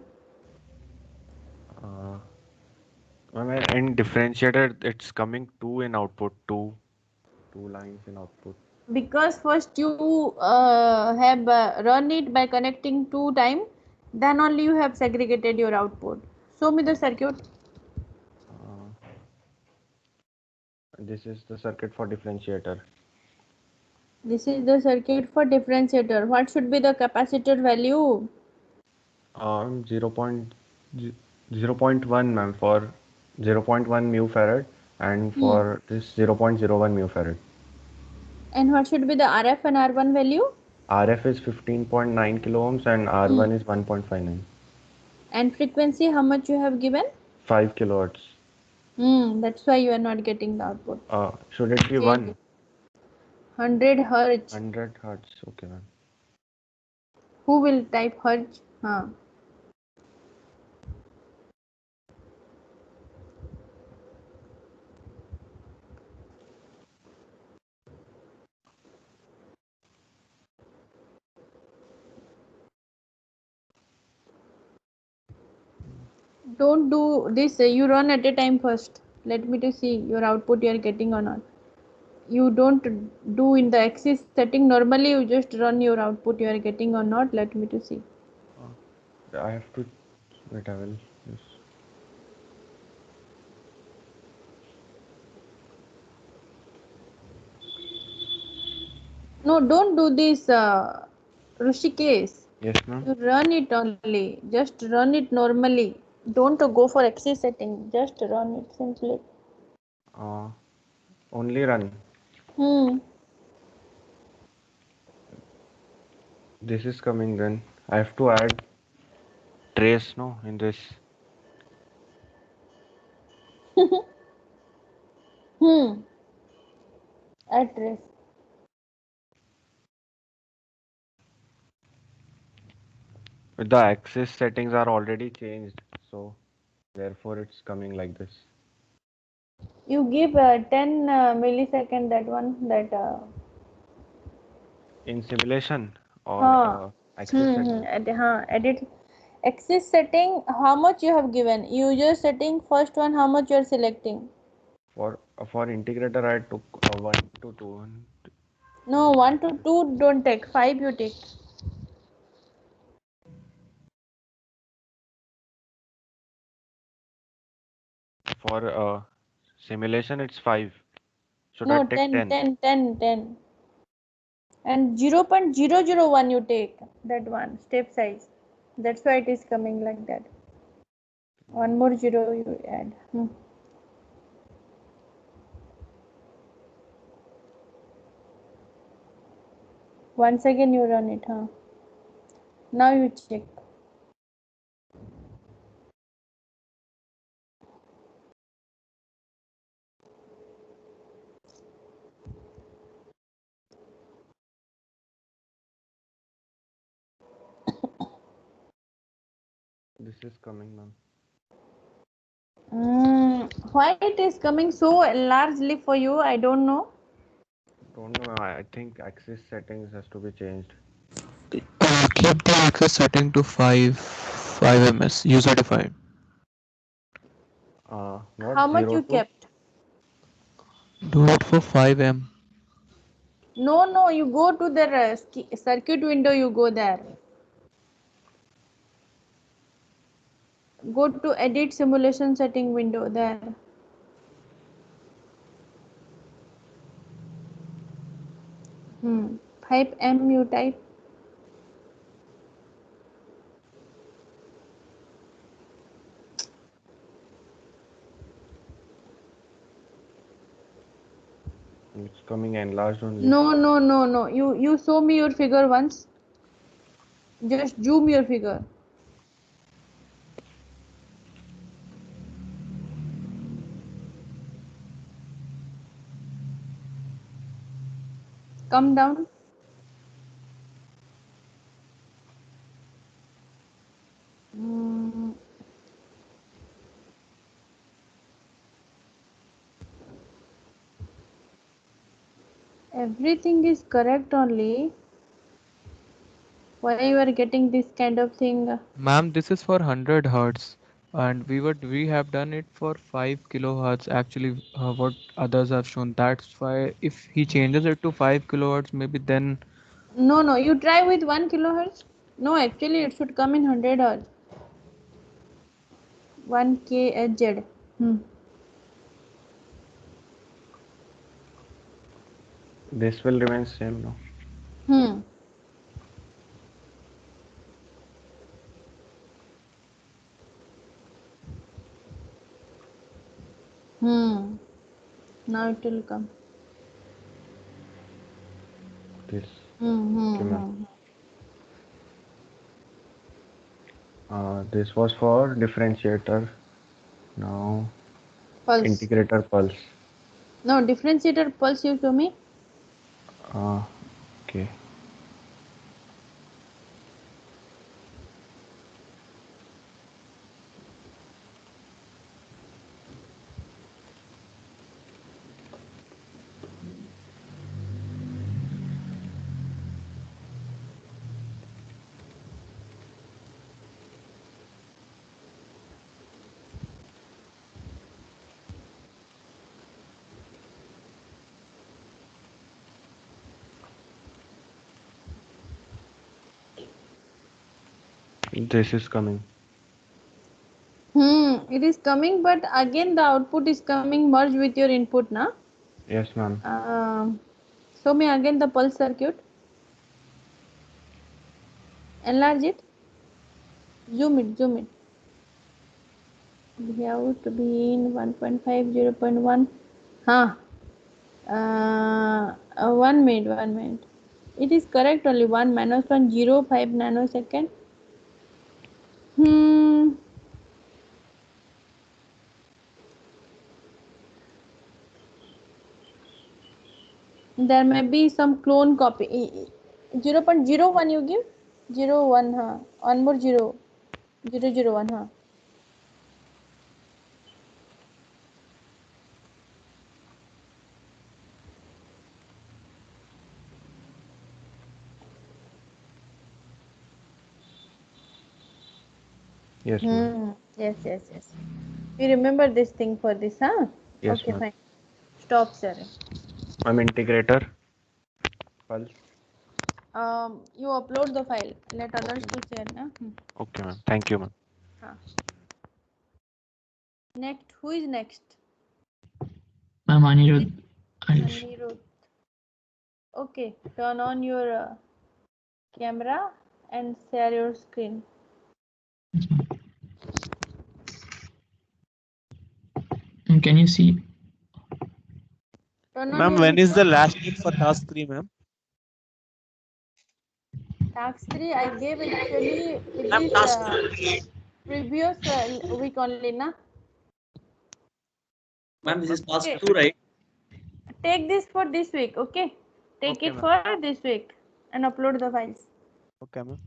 Ma'am, in differentiator, it's coming two in output, two lines in output. Because first you have run it by connecting 2 times, then only you have segregated your output. Show me the circuit. This is the circuit for differentiator. This is the circuit for differentiator. What should be the capacitor value? 0.1, ma'am, for 0.1 mu farad, and for this 0.01 mu farad. And what should be the RF and R1 value? RF is 15.9 kilo ohms and R1 is 1.59. And frequency, how much you have given? 5 kilohertz. That's why you are not getting the output. Should it be 1? 100 hertz. 100 hertz. Okay, ma'am. Who will type hertz? Don't do this. You run at a time first. Let me to see your output you are getting or not. You don't do in the axis setting. Normally you just run your output you are getting or not. Let me to see. I have to wait. I will just. No, don't do this, Rishikesh. Yes, ma'am. You run it only. Just run it normally. Don't go for axis setting. Just run it simply. Only run. This is coming then. I have to add trace, no, in this. Address. The axis settings are already changed, so therefore it's coming like this. You give 10 millisecond that one that. In simulation or axis setting? Edit axis setting. How much you have given? User setting first one. How much you are selecting? For integrator, I took 1 to 2. No, 1 to 2 don't take. 5 you take. For simulation, it's 5. Should No, I take 10? 10. And 0.001 you take. That one, step size. That's why it is coming like that. One more 0 you add. Once again you run it, Now you check. This is coming, ma'am. Why it is coming so largely for you? I don't know. Don't know. I think axis settings has to be changed. Keep the axis setting to 5 ms user defined. Not How much you 2. kept? Do it for 5 m. No, you go to the circuit window, you go there. Go to edit simulation setting window there. 5 m you type. It's coming enlarged only. No. You show me your figure once. Just zoom your figure. Come down. Everything is correct only. Why you are getting this kind of thing? Ma'am, this is for 100 hertz, and we have done it for 5 kilohertz. Actually, what others have shown. That's why if he changes it to 5 kilohertz, maybe then. No. You try with 1 kilohertz. No, actually it should come in 100 hertz. 1 kHz. This will remain same now. Now it will come. This. Okay, This was for differentiator. Now pulse. integrator pulse. No, differentiator pulse you show me. Okay. This is coming. It is coming, but again the output is coming merged with your input, na? Yes, ma'am. Show me again the pulse circuit. Enlarge it. Zoom it. We have to be in 1.5, 0.1. 1 minute. It is correct only 1 -1.05 nanosecond. There may be some clone copy. 0.01 you give? 0.1, one more 0. 0.01, Yes, ma'am. Yes. You remember this thing for this, huh? Yes, Okay, ma'am. fine. Stop, sir. I'm integrator pulse. You upload the file. Let others to share, na? Okay, ma'am. Thank you, ma'am. Next, who is next? Ma'am, Anirudh. Anirudh. Okay, turn on your camera and share your screen. Can you see? Ma'am, when is the last date for task 3, ma'am? Task 3 I gave actually this previous week only, na? Ma'am, this is task 2, right? Take this for this week, okay? Take it for this week and upload the files. Okay, ma'am.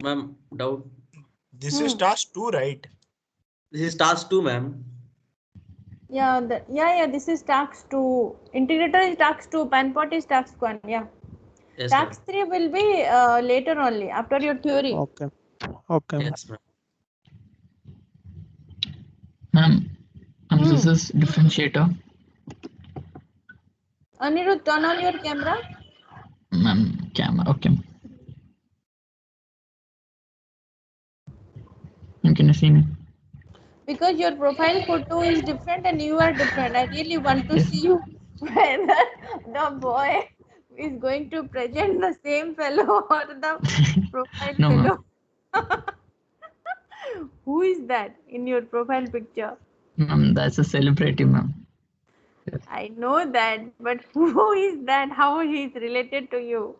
Ma'am, doubt. This is task 2, right? This is task 2, ma'am. Yeah, this is task 2. Integrator is task 2. Panpot is task 1. Yeah. Yes, task 3 will be later only, after your theory. Okay. Yes, ma'am. Ma'am, this is differentiator. Anirudh, turn on your camera. Ma'am, camera. Okay. Can you see me? Because your profile photo is different and you are different. I really want to see you whether the boy is going to present the same fellow or the profile No, fellow. Who is that in your profile picture? Ma'am, that's a celebrity, ma'am. I know that, but who is that? How he is related to you?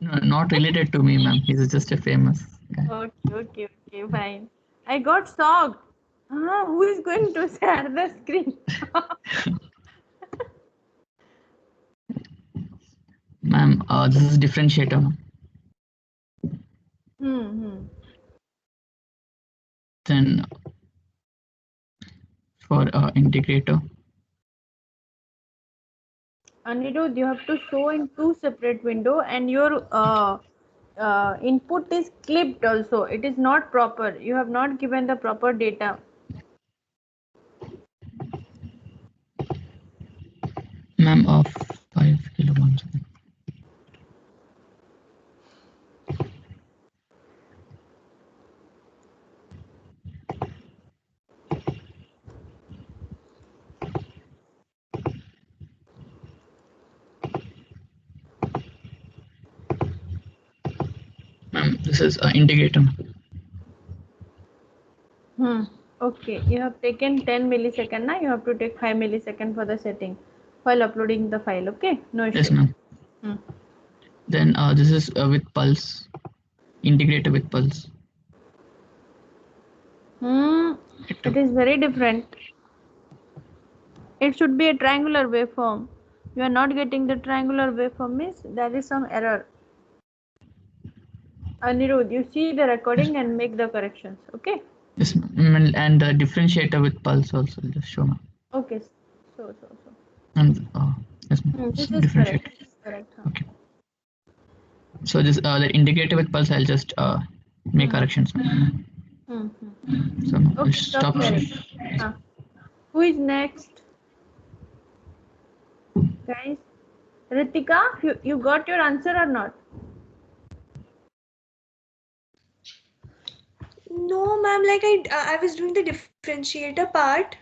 No, not related to me, ma'am. He's just a famous guy. Okay, fine. I got shocked. Who is going to share the screen? Ma'am, this is differentiator. Then for integrator. Anirudh, you have to show in two separate window, and your input is clipped also. It is not proper. You have not given the proper data. Ma'am, of 5 kilograms. Ma'am, this is integrator. Okay, you have taken 10 millisecond. Now you have to take 5 millisecond for the setting while uploading the file. Okay, no issue. Yes, ma'am. Then this is with pulse, integrator with pulse. It is very different. It should be a triangular waveform. You are not getting the triangular waveform, means there is some error. Anirudh, you see the recording and make the corrections. Okay. Yes, ma'am. And the differentiator with pulse also just show, ma'am. Okay. So. And yes, ma'am. This is correct. Correct. Okay. So this the integrator with pulse, I'll just make corrections. So Okay, stop. Who is next? Guys, Ritika, you got your answer or not? No, ma'am. Like I was doing the differentiator part.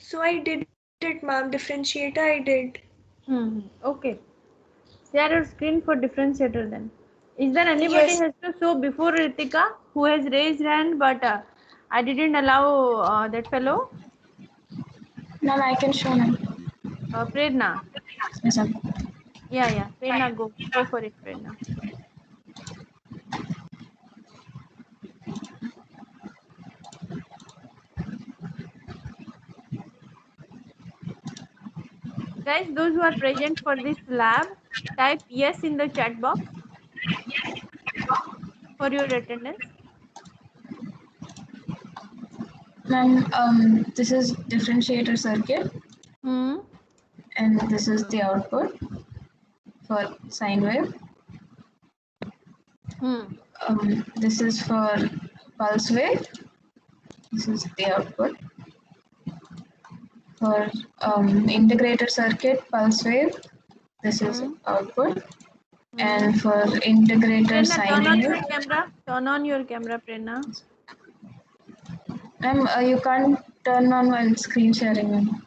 So I did it, ma'am. Differentiator, I did. Okay. Share your screen for differentiator then. Is there anybody has to show before Ritika who has raised hand, but I didn't allow that fellow? Ma'am, I can show now. Prerna. Yes, ma'am. Yeah. Prerna, go for it, Prerna. Guys, those who are present for this lab, type yes in the chat box for your attendance. Ma'am, this is differentiator circuit. And this is the output for sine wave. This is for pulse wave. This is the output. For integrator circuit, pulse wave, this is output. And for integrator sine wave. Turn on your camera, Prerna. Ma'am, you can't turn on while screen sharing.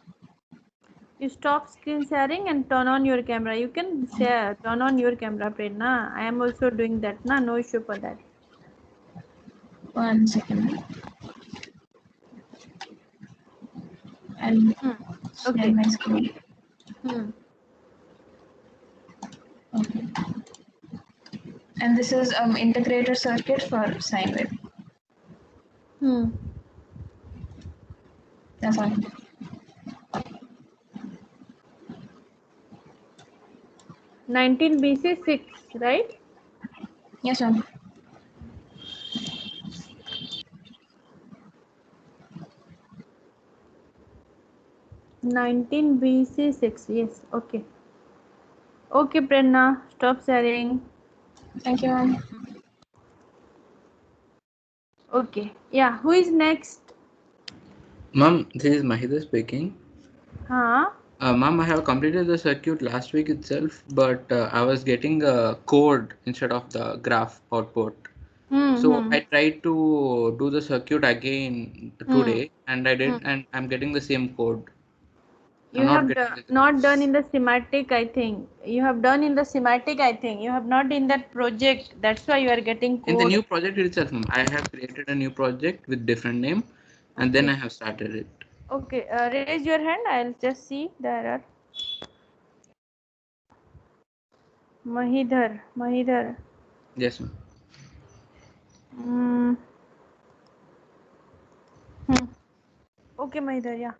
You stop screen sharing and turn on your camera. You can turn on your camera, Prerna. I am also doing that. No issue for that. 1 second. And share my screen. Okay. And this is integrator circuit for sine wave. That's all. (19BC6), right? Yes, ma'am. (19BC6), yes, okay. Okay, Prerna, stop sharing. Thank you, ma'am. Okay, yeah, who is next? Ma'am, this is Mahidha speaking. Ma'am, I have completed the circuit last week itself, but I was getting a code instead of the graph output. So I tried to do the circuit again today, and I did, and I'm getting the same code. You have not done in the schematic, I think. You have done in the schematic, I think. You have not in that project. That's why you are getting code. In the new project itself, I have created a new project with different name, and then I have started it. Okay, raise your hand. I'll just see the error. Mahidhar. Yes, ma'am. Okay, Mahidhar, yeah.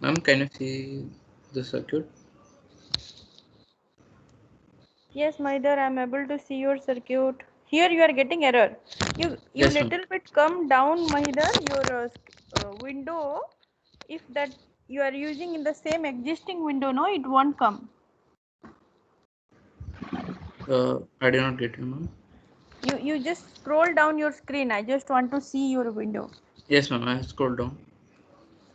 Ma'am, can you see the circuit? Yes, Mahidhar, I'm able to see your circuit. Here you are getting error. You Yes, ma'am. little bit come down, Mahidhar, your window. If that you are using in the same existing window, no, it won't come. I did not get you, ma'am. You just scroll down your screen. I just want to see your window. Yes, ma'am. I have scrolled down.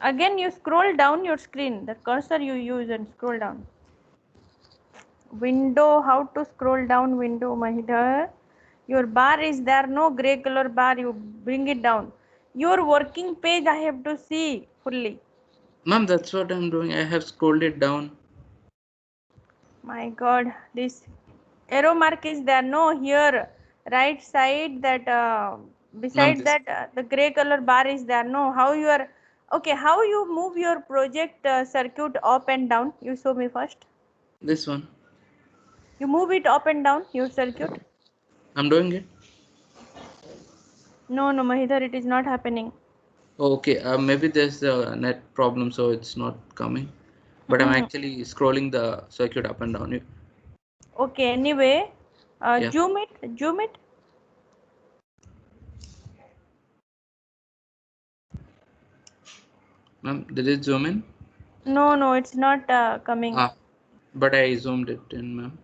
Again, you scroll down your screen. The cursor you use and scroll down. Window, how to scroll down window, Mahidhar? Your bar is there, no gray color bar. You bring it down. Your working page I have to see fully. Ma'am, that's what I'm doing. I have scrolled it down. My God, this arrow mark is there, no, here right side that beside This, that the gray color bar is there, no. How you are, okay, how you move your project circuit up and down? You show me first. this one. You move it up and down, your circuit. I'm doing it. No, Mahidhar, it is not happening. Okay, maybe there's a net problem, so it's not coming. But I'm actually scrolling the circuit up and down. Okay, anyway, Yeah. zoom it. Ma'am, did it zoom in? No, it's not coming. But I zoomed it in, ma'am.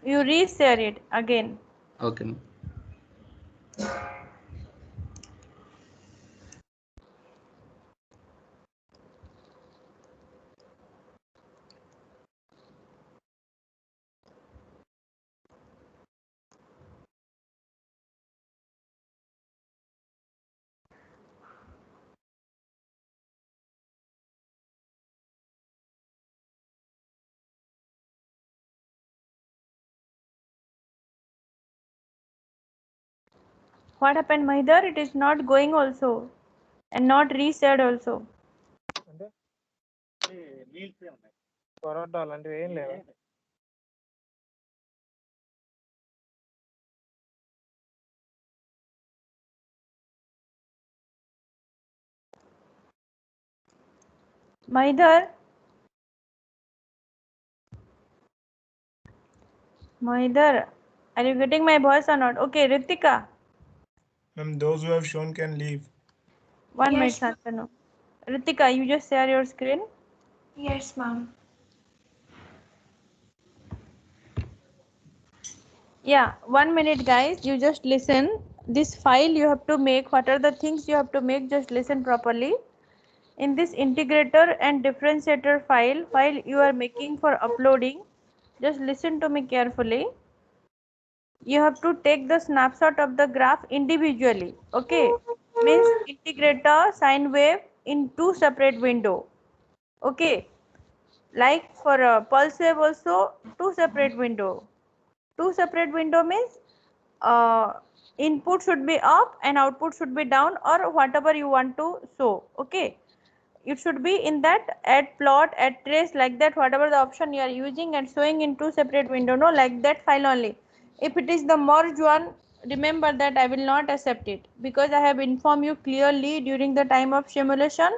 You reshare it again. Okay, ma'am. What happened, Mahidhar? It is not going also and not reshared also. Mahidhar, are you getting my voice or not? Okay, Ritika. Those who have shown can leave. One minute, Santanu. Ritika, you just share your screen. Yes, ma'am. Yeah, 1 minute, guys. You just listen. This file you have to make. What are the things you have to make? Just listen properly. In this integrator and differentiator file you are making for uploading, just listen to me carefully. You have to take the snapshot of the graph individually. Okay, means integrator sine wave in two separate window. Okay, like for a pulse wave also two separate window. Two separate window means input should be up and output should be down, or whatever you want to show. Okay, it should be in that add plot, add trace, like that, whatever the option you are using, and showing in two separate window, no, like that file only. If it is the merge one, remember that I will not accept it, because I have informed you clearly during the time of simulation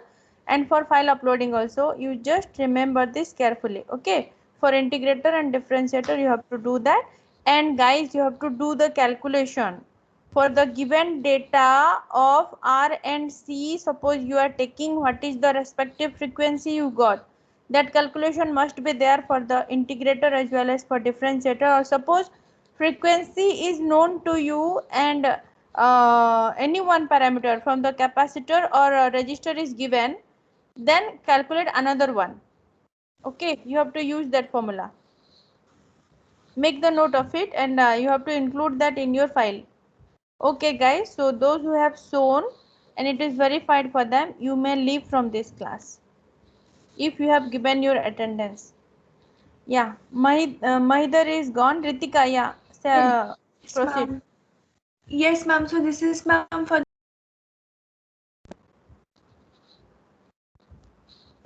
and for file uploading also. You just remember this carefully. Okay, for integrator and differentiator you have to do that. And guys, you have to do the calculation for the given data of R and C. Suppose you are taking what is the respective frequency you got, that calculation must be there for the integrator as well as for differentiator. Or suppose frequency is known to you and any one parameter from the capacitor or resistor is given, then calculate another one. Okay, you have to use that formula. Make the note of it, and you have to include that in your file. Okay guys, so those who have shown and it is verified for them, you may leave from this class. if you have given your attendance. Yeah, Mahidar is gone. Ritika, yeah, Yes, proceed. ma'am. Yes, ma'am. So this is, ma'am, for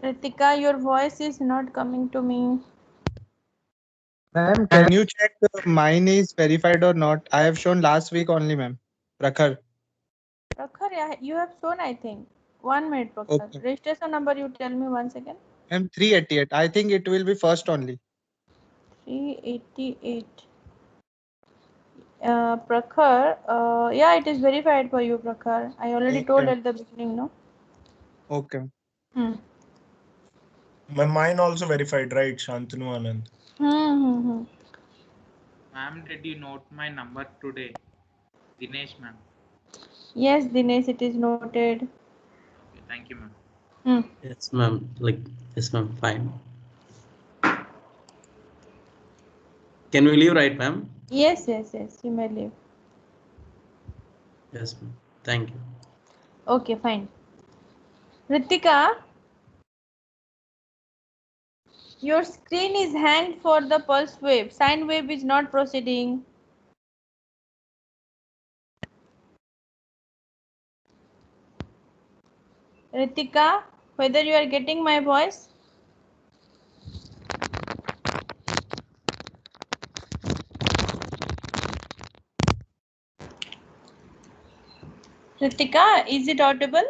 Ritika, your voice is not coming to me. Ma'am, can you check mine is verified or not? I have shown last week only, ma'am. Prakhar. Prakhar, yeah, you have shown, I think. 1 minute, Prakhar. Okay. Registration number, you tell me once again. Ma'am, 388. I think it will be first only. 388. Prakhar, yeah, it is verified for you, Prakhar. I already told at the beginning, no? Okay. Mine also verified, right? Shantanu Anand. Ma'am, did you note my number today? Dinesh, ma'am. Yes, Dinesh, it is noted. Okay, thank you, ma'am. Yes, ma'am. Yes, ma'am. Fine. Can we leave, right, ma'am? Yes, you may leave. Yes, ma'am. Thank you. Okay, fine. Ritika, your screen is hanged for the pulse wave. Sine wave is not proceeding. Ritika, whether you are getting my voice? Ritika, is it audible?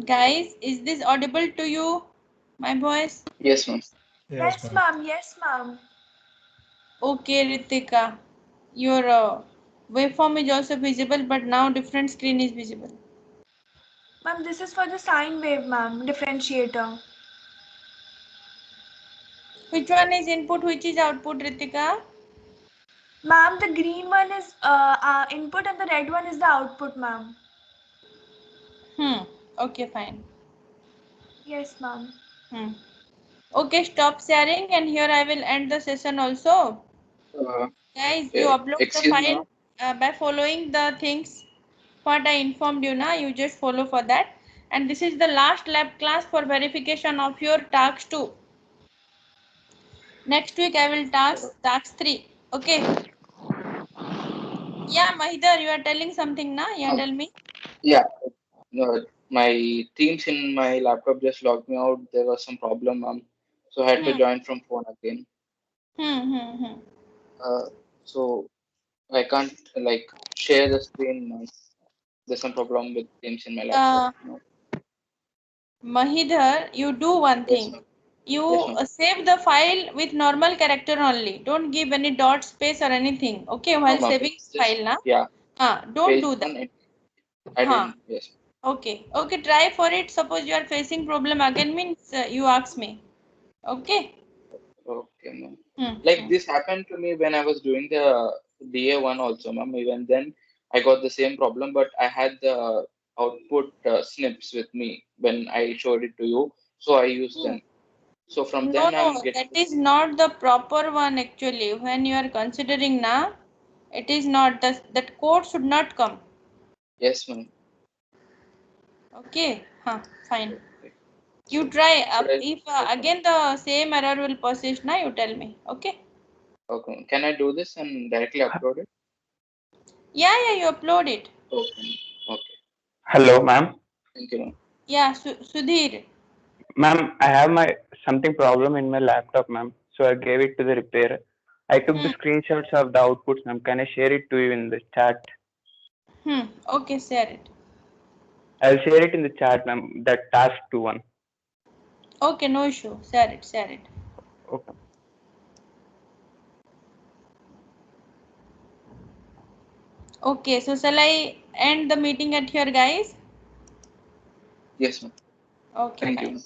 Guys, is this audible to you? My voice? Yes, ma'am. yes, ma'am. Yes, ma'am. Okay, Ritika. Your waveform is also visible, but now different screen is visible. Ma'am, this is for the sine wave, ma'am. Differentiator. Which one is input, which is output, Ritika? Ma'am, the green one is input and the red one is the output, ma'am. Okay, fine. Yes, ma'am. Okay, stop sharing, and here I will end the session also. Guys, you upload the Excuse me, file by following the things what I informed you now. You just follow for that. And this is the last lab class for verification of your task 2. Next week I will task 3. Okay. Yeah, Mahidar, you are telling something now? Yeah, tell me. Yeah, my Teams in my laptop just logged me out. There was some problem, so I had to join from phone again. So I can't share the screen. There's some problem with Teams in my laptop. Mahidar, you do one thing. You save the file with normal character only. Don't give any dot space or anything. Okay, while saving file na. Yeah. Don't do that. I didn't. Yes. Okay. Try for it. Suppose you are facing problem again means you ask me. Okay. Okay, ma'am. This happened to me when I was doing the DA1 also, ma'am. Even then, I got the same problem, but I had the output snips with me when I showed it to you, so I used them. So from then I'm getting. That is not the proper one actually. When you are considering na, it is not that code should not come. Yes, ma'am. Okay. Fine. You try. If again the same error will persist, na, you tell me. Okay. Okay. Can I do this and directly upload it? Yeah, you upload it. Okay. Hello, ma'am. Thank you, ma'am. Yeah, Sudhir. Ma'am, I have something problem in my laptop, ma'am. So I gave it to the repairer. I took the screenshots of the outputs, ma'am. Can I share it to you in the chat? Okay, share it. I'll share it in the chat, ma'am. That task 2 one. Okay, no issue. Share it. Okay. Okay, so shall I end the meeting at here, guys? Yes, ma'am. Okay, Thank fine. you.